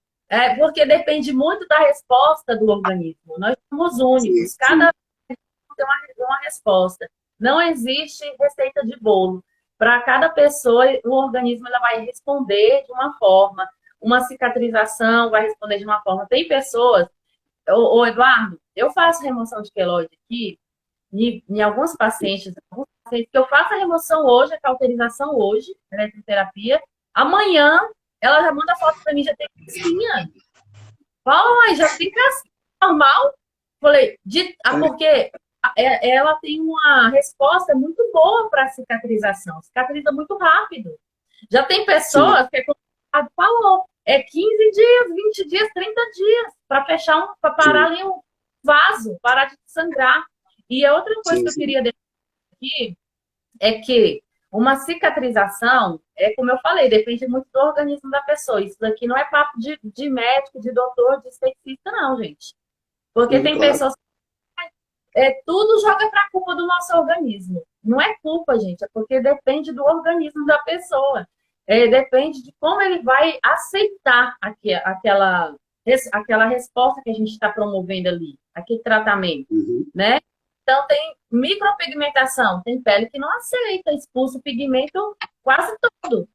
porque depende muito da resposta do organismo. Nós somos Sim, únicos, cada sim. um tem uma resposta. Não existe receita de bolo. Para cada pessoa, o organismo ela vai responder de uma forma. Uma cicatrização vai responder de uma forma. Tem pessoas, Eduardo, eu faço remoção de queloide aqui em alguns pacientes que eu faço a remoção hoje, a cauterização hoje, eletroterapia, amanhã ela já manda foto para mim, já tem casquinha. Ai, já tem casquinha normal? Falei, porque ela tem uma resposta muito boa para cicatrização, cicatriza muito rápido. Já tem Sim, pessoas que, como o Ricardo falou, 15 dias, 20 dias, 30 dias para fechar para parar sim, ali um vaso, parar de sangrar. E a outra coisa sim, que eu sim. queria deixar aqui é que uma cicatrização, como eu falei, depende muito do organismo da pessoa. Isso daqui não é papo de médico, de doutor, de esteticista, não, gente. Porque Sim, tem claro. pessoas tudo joga para a culpa do nosso organismo. Não é culpa, gente, é porque depende do organismo da pessoa. Depende de como ele vai aceitar aquela resposta que a gente está promovendo ali, aquele tratamento, Uhum. né? Então, tem micropigmentação, tem pele que não aceita, expulsa o pigmento quase todo.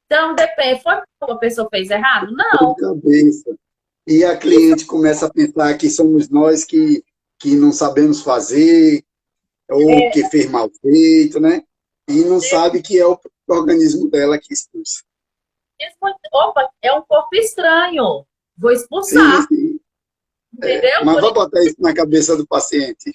Então, depende, foi porque a pessoa fez errado? Dor de Não. cabeça. E a Isso cliente começa a pensar que somos nós que não sabemos fazer, ou que fez mal feito, né? E não sabe que é o organismo dela que expulsa. opa, é um corpo estranho. Vou Sim, expulsar, sim. É. entendeu? Mas vai botar isso na cabeça do paciente.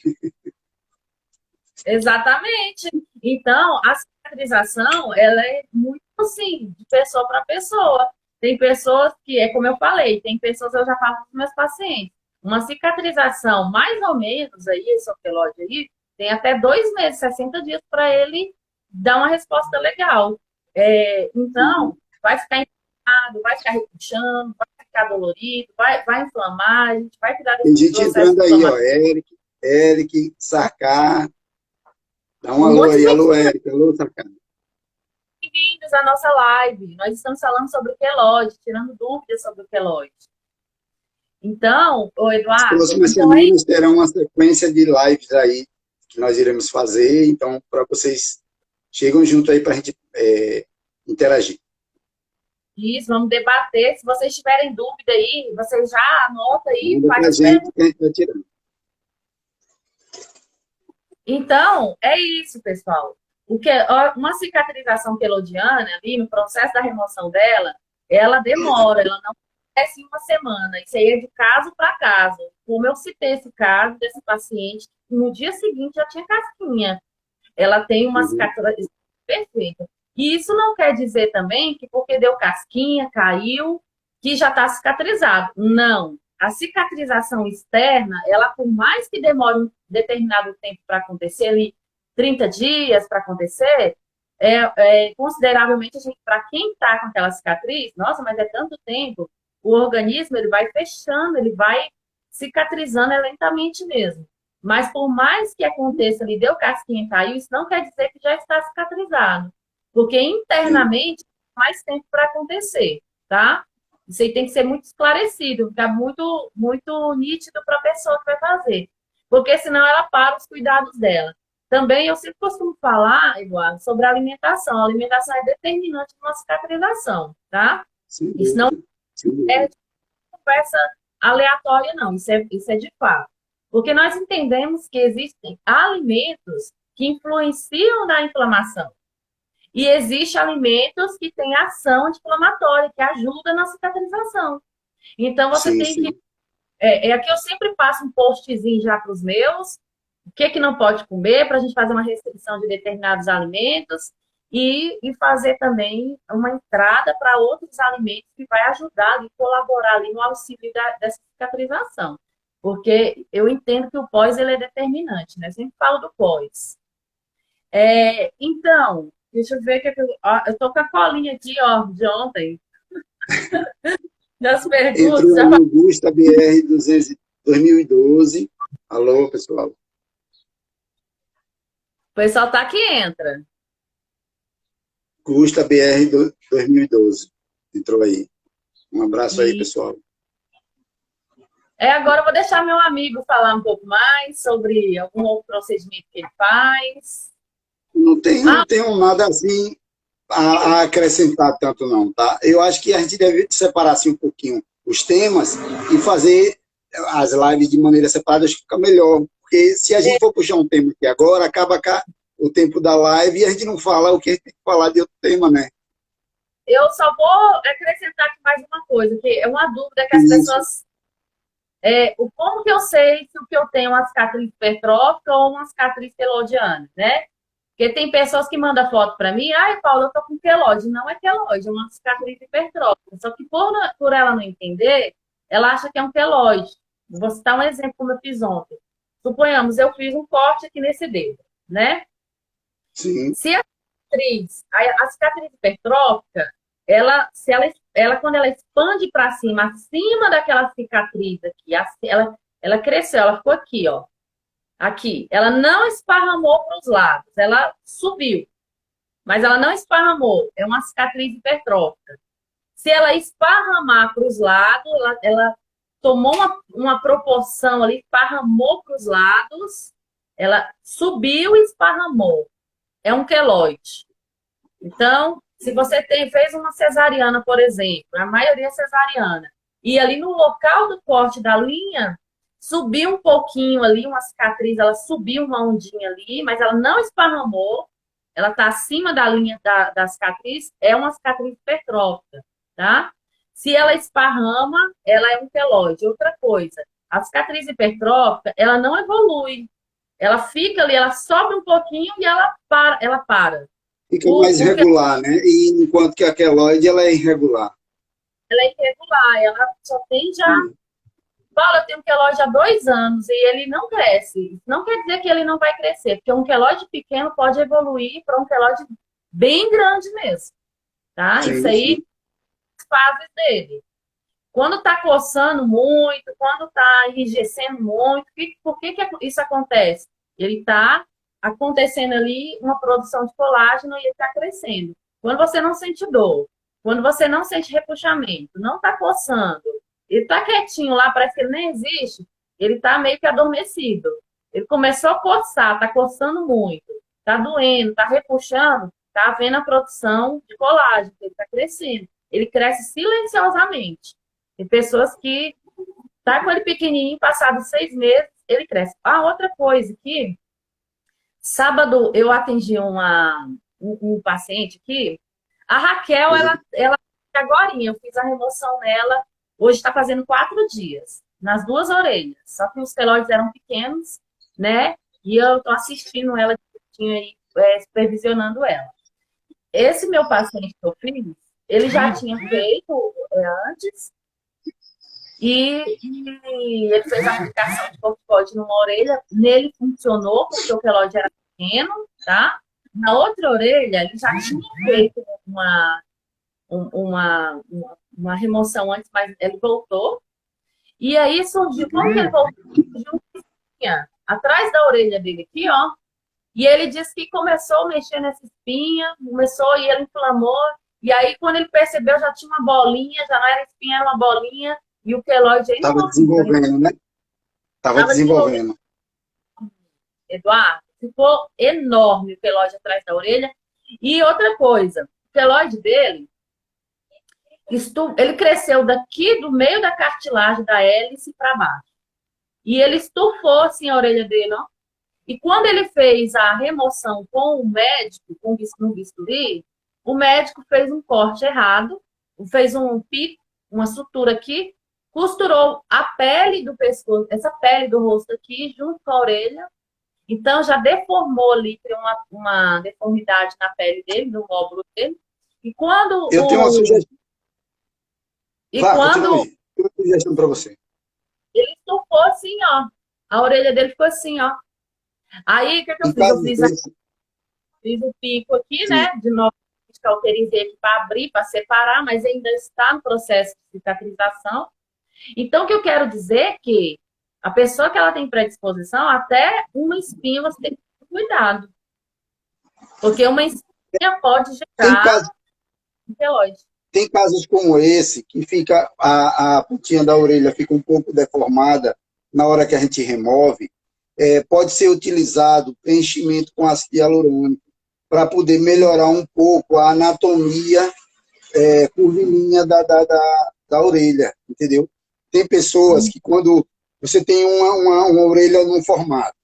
Exatamente. Então, a cicatrização, ela é muito assim, de pessoa para pessoa. Tem pessoas que, como eu falei, tem pessoas, eu já falo com os meus pacientes, uma cicatrização mais ou menos aí, esse opeloide aí, tem até 2 meses, 60 dias para ele dar uma resposta legal. Uhum. Então, vai ficar inflamado, vai ficar repuxando, vai ficar dolorido, vai inflamar, a gente vai cuidar Tem desse gente processo entrando aí, ó. inflamatório. Eric, Sarkar. Dá um Um alô monte de aí. gente Alô, Eric. Alô, Sarkar. bem-vindos à nossa live. Nós estamos falando sobre o queloide, tirando dúvidas sobre o queloide. Então, o As Eduardo, próximas então é semanas terão uma sequência de lives aí que nós iremos fazer. Então, para vocês, chegam junto aí para a gente interagir. isso, vamos debater. Se vocês tiverem dúvida aí, vocês já anota aí, Manda faz para a as gente perguntas. que a gente vai tirando. Então, é isso, pessoal. Uma cicatrização quelodiana, ali no processo da remoção dela, ela demora, ela não acontece em uma semana. Isso aí é de caso para caso. Como eu citei esse caso desse paciente, no dia seguinte já tinha casquinha. Ela tem uma Uhum. cicatrização perfeita. E isso não quer dizer também que porque deu casquinha, caiu, que já está cicatrizado. Não. A cicatrização externa, ela, por mais que demore um determinado tempo para acontecer, ali 30 dias para acontecer, consideravelmente, para quem está com aquela cicatriz, nossa, mas é tanto tempo, o organismo ele vai fechando, ele vai cicatrizando lentamente mesmo. Mas por mais que aconteça ali, deu casquinha e caiu, isso não quer dizer que já está cicatrizado. Porque Sim. internamente mais tempo para acontecer, tá? Isso aí tem que ser muito esclarecido, ficar muito nítido para a pessoa que vai fazer. Porque senão ela para os cuidados dela. Também eu sempre costumo falar, Eduardo, sobre a alimentação. A alimentação é determinante para uma cicatrização, tá? Sem Isso não dúvida, sem é dúvida. conversa aleatória, não. Isso é de fato. Porque nós entendemos que existem alimentos que influenciam na inflamação. E existem alimentos que têm ação anti-inflamatória, que ajuda na cicatrização. Então, você Sim, tem que. sim. Aqui eu sempre passo um postzinho já para os meus, o que não pode comer, para a gente fazer uma restrição de determinados alimentos e fazer também uma entrada para outros alimentos que vai ajudar e colaborar ali no auxílio dessa cicatrização. Porque eu entendo que o pós ele é determinante, né? Eu sempre falo do pós. Então, deixa eu ver o que eu tô com a colinha aqui, ó, de ontem, das perguntas. Entrou aí o Gusta BR 2012. Alô, pessoal. O pessoal tá que entra. Gusta BR 2012. Entrou aí. Um abraço aí, E pessoal. agora eu vou deixar meu amigo falar um pouco mais sobre algum outro procedimento que ele faz. Não Ah, tenho nada assim a acrescentar tanto não, tá? Eu acho que a gente deve separar assim um pouquinho os temas e fazer as lives de maneira separada, acho que fica melhor. Porque se a gente for puxar um tema aqui agora, acaba o tempo da live e a gente não fala o que a gente tem que falar de outro tema, né? eu só vou acrescentar aqui mais uma coisa, que é uma dúvida que as Isso. pessoas. Como que eu sei se o que eu tenho é uma cicatriz hipertrófica ou uma cicatriz queloidiana, né? Porque tem pessoas que mandam foto para mim, ai, Paula, eu tô com queloide. Não é queloide, é uma cicatriz hipertrófica. Só que por ela não entender, ela acha que é um queloide. Vou citar um exemplo como eu fiz ontem. Suponhamos, eu fiz um corte aqui nesse dedo, né? Sim. Se a cicatriz hipertrófica, quando ela expande para cima, acima daquela cicatriz aqui, ela cresceu, ela ficou aqui, ó. Aqui. Ela não esparramou para os lados, ela subiu, mas ela não esparramou. É uma cicatriz hipertrófica. Se ela esparramar para os lados, ela tomou uma proporção ali, esparramou para os lados, ela subiu e esparramou. É um queloide. Então, se você fez uma cesariana, por exemplo, a maioria é cesariana, e ali no local do corte da linha, subiu um pouquinho ali, uma cicatriz, ela subiu uma ondinha ali, mas ela não esparramou, ela está acima da linha da cicatriz, é uma cicatriz hipertrófica, tá? Se ela esparrama, ela é um queloide. Outra coisa, a cicatriz hipertrófica, ela não evolui, ela fica ali, ela sobe um pouquinho e ela para, ela para. Fica mais O regular, né? E enquanto que a queloide, ela é irregular. ela é irregular, ela só tende a. Sim, Fala, eu tenho um queloide há 2 anos e ele não cresce. Não quer dizer que ele não vai crescer, porque um queloide pequeno pode evoluir para um queloide bem grande mesmo, tá? Isso sim, aí, sim. as fases dele. Quando tá coçando muito, quando tá enrijecendo muito, por que isso acontece? Ele tá acontecendo ali uma produção de colágeno e ele tá crescendo. Quando você não sente dor, quando você não sente repuxamento, não tá coçando, ele tá quietinho lá, parece que ele nem existe, ele tá meio que adormecido. Ele começou a coçar, tá coçando muito, tá doendo, tá repuxando, tá havendo a produção de colágeno, ele tá crescendo. Ele cresce silenciosamente. Tem pessoas que tá com ele pequenininho, passado 6 meses, ele cresce. Ah, outra coisa aqui, sábado eu atendi um paciente aqui, a Raquel, ela agorinha, eu fiz a remoção nela, hoje está fazendo 4 dias, nas duas orelhas, só que os queloides eram pequenos, né? E eu tô assistindo ela, aí, supervisionando ela. Esse meu paciente que eu fiz, ele já tinha feito antes, e ele fez a aplicação de corticoide numa orelha, nele funcionou, porque o queloide era pequeno, tá? Na outra orelha, ele já tinha feito uma remoção antes, mas ele voltou. E aí surgiu, como que ele voltou? Surgiu uma espinha atrás da orelha dele aqui, ó. E ele disse que começou a mexer nessa espinha, começou e ele inflamou. E aí, quando ele percebeu, já tinha uma bolinha, já não era espinha, era uma bolinha. E o queloide aí Estava não. desenvolvendo, né? Estava Estava desenvolvendo. desenvolvendo. Eduardo, ficou enorme o queloide atrás da orelha. E outra coisa, o queloide dele, ele cresceu daqui do meio da cartilagem da hélice para baixo. E ele estufou assim a orelha dele, ó. E quando ele fez a remoção com o médico, no bisturi, o médico fez um corte errado, fez um pico, uma sutura aqui, costurou a pele do pescoço, essa pele do rosto aqui, junto com a orelha. Então já deformou ali, criou uma deformidade na pele dele, no lóbulo dele. E quando Eu tenho uma sugestão. E Vá, quando continue. Eu tenho uma sugestão para você. ele estufou assim, ó. A orelha dele ficou assim, ó. Aí, o que eu Em fiz? Eu caso fiz, desse, fiz o pico aqui, sim, né? De novo, cauterizei aqui para abrir, para separar, mas ainda está no processo de cicatrização. Então, o que eu quero dizer é que a pessoa que ela tem predisposição, até uma espinha você tem que ter cuidado. Porque uma espinha pode tem gerar casos, um queloide. tem casos como esse que fica a pontinha da orelha fica um pouco deformada na hora que a gente remove. Pode ser utilizado preenchimento com ácido hialurônico para poder melhorar um pouco a anatomia curvilínea da orelha, entendeu? Tem pessoas que quando você tem uma orelha num formato,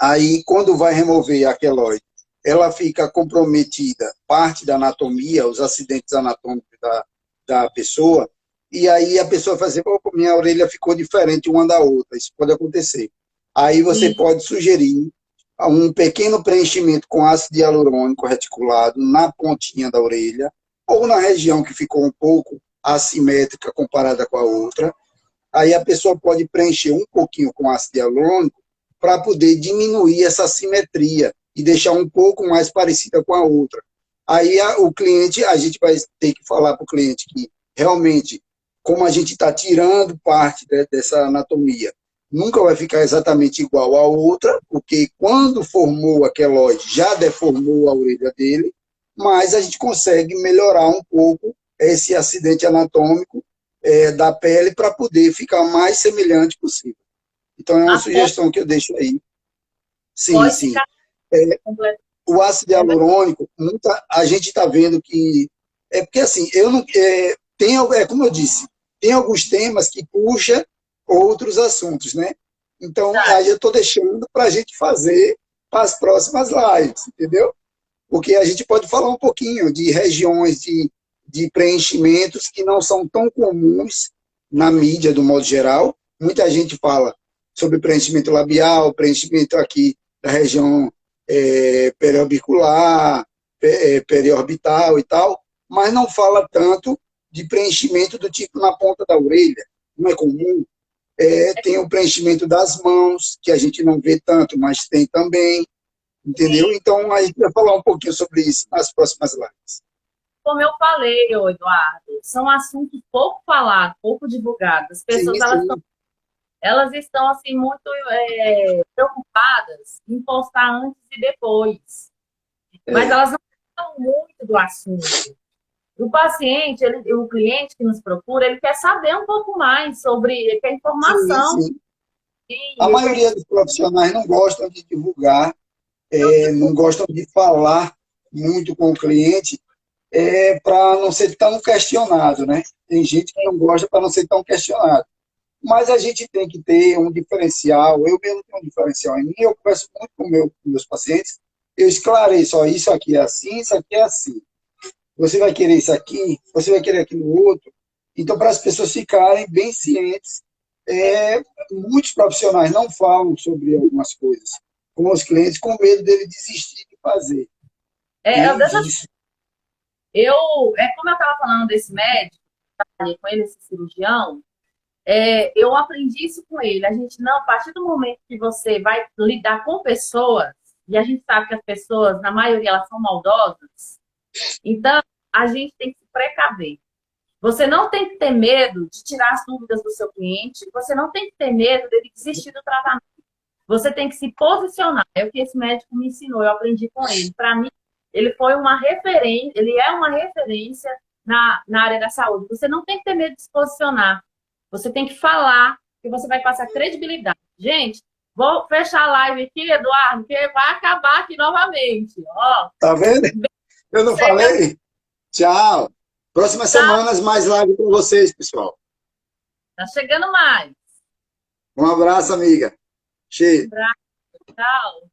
aí quando vai remover a queloide, ela fica comprometida, parte da anatomia, os acidentes anatômicos da pessoa, e aí a pessoa faz assim, minha orelha ficou diferente uma da outra, isso pode acontecer. Aí você E pode sugerir um pequeno preenchimento com ácido hialurônico reticulado na pontinha da orelha, ou na região que ficou um pouco assimétrica comparada com a outra. Aí a pessoa pode preencher um pouquinho com ácido hialurônico para poder diminuir essa assimetria e deixar um pouco mais parecida com a outra. Aí o cliente, a gente vai ter que falar para o cliente que realmente, como a gente está tirando parte dessa anatomia, nunca vai ficar exatamente igual à outra, porque quando formou a queloide, já deformou a orelha dele, mas a gente consegue melhorar um pouco esse acidente anatômico da pele para poder ficar mais semelhante possível. Então, é uma após, sugestão que eu deixo aí. Sim, após sim. ficar completo. O ácido hialurônico, a gente está vendo que. Porque, assim, eu não. Como eu disse, tem alguns temas que puxa outros assuntos, né? Então, aí eu estou deixando para a gente fazer para as próximas lives, entendeu? Porque a gente pode falar um pouquinho de regiões de preenchimentos que não são tão comuns na mídia, do modo geral. Muita gente fala sobre preenchimento labial, preenchimento aqui da região periorbicular, periorbital e tal, mas não fala tanto de preenchimento do tipo na ponta da orelha. Não é comum. Tem o preenchimento das mãos, que a gente não vê tanto, mas tem também. Entendeu? Então, a gente vai falar um pouquinho sobre isso nas próximas lives. Como eu falei, ô Eduardo, são assuntos pouco falados, pouco divulgados. As Sim, pessoas sim. elas estão assim muito preocupadas em postar antes e depois, mas É. elas não falam muito do assunto. O paciente, o cliente que nos procura, ele quer saber um pouco mais sobre, ele quer Sim, informação, sim. A ele quer maioria dos profissionais não gostam de divulgar, não gostam de falar muito com o cliente, para não ser tão questionado, né? Tem gente que não gosta para não ser tão questionado. Mas a gente tem que ter um diferencial. Eu mesmo tenho um diferencial em mim, eu converso muito com meus pacientes, eu esclareço, ó, isso aqui é assim, isso aqui é assim. Você vai querer isso aqui, você vai querer aquilo outro. Então, para as pessoas ficarem bem cientes, muitos profissionais não falam sobre algumas coisas com os clientes, com medo dele desistir de fazer. deixa Disso. como eu estava falando desse médico, trabalhei com ele, esse cirurgião, eu aprendi isso com ele. A gente não, a partir do momento que você vai lidar com pessoas, e a gente sabe que as pessoas, na maioria, elas são maldosas, então a gente tem que se precaver. Você não tem que ter medo de tirar as dúvidas do seu cliente, você não tem que ter medo dele desistir do tratamento. Você tem que se posicionar. É o que esse médico me ensinou, eu aprendi com ele. Para mim, ele foi uma referência, ele é uma referência na área da saúde. Você não tem que ter medo de se posicionar. Você tem que falar, que você vai passar credibilidade. Gente, Vou fechar a live aqui, Eduardo, porque vai acabar aqui novamente. Ó, Tá vendo? Eu não chega, falei? Tchau. Próximas tá, semanas, mais live para vocês, pessoal. tá chegando mais. Um abraço, amiga. Cheio. Tchau.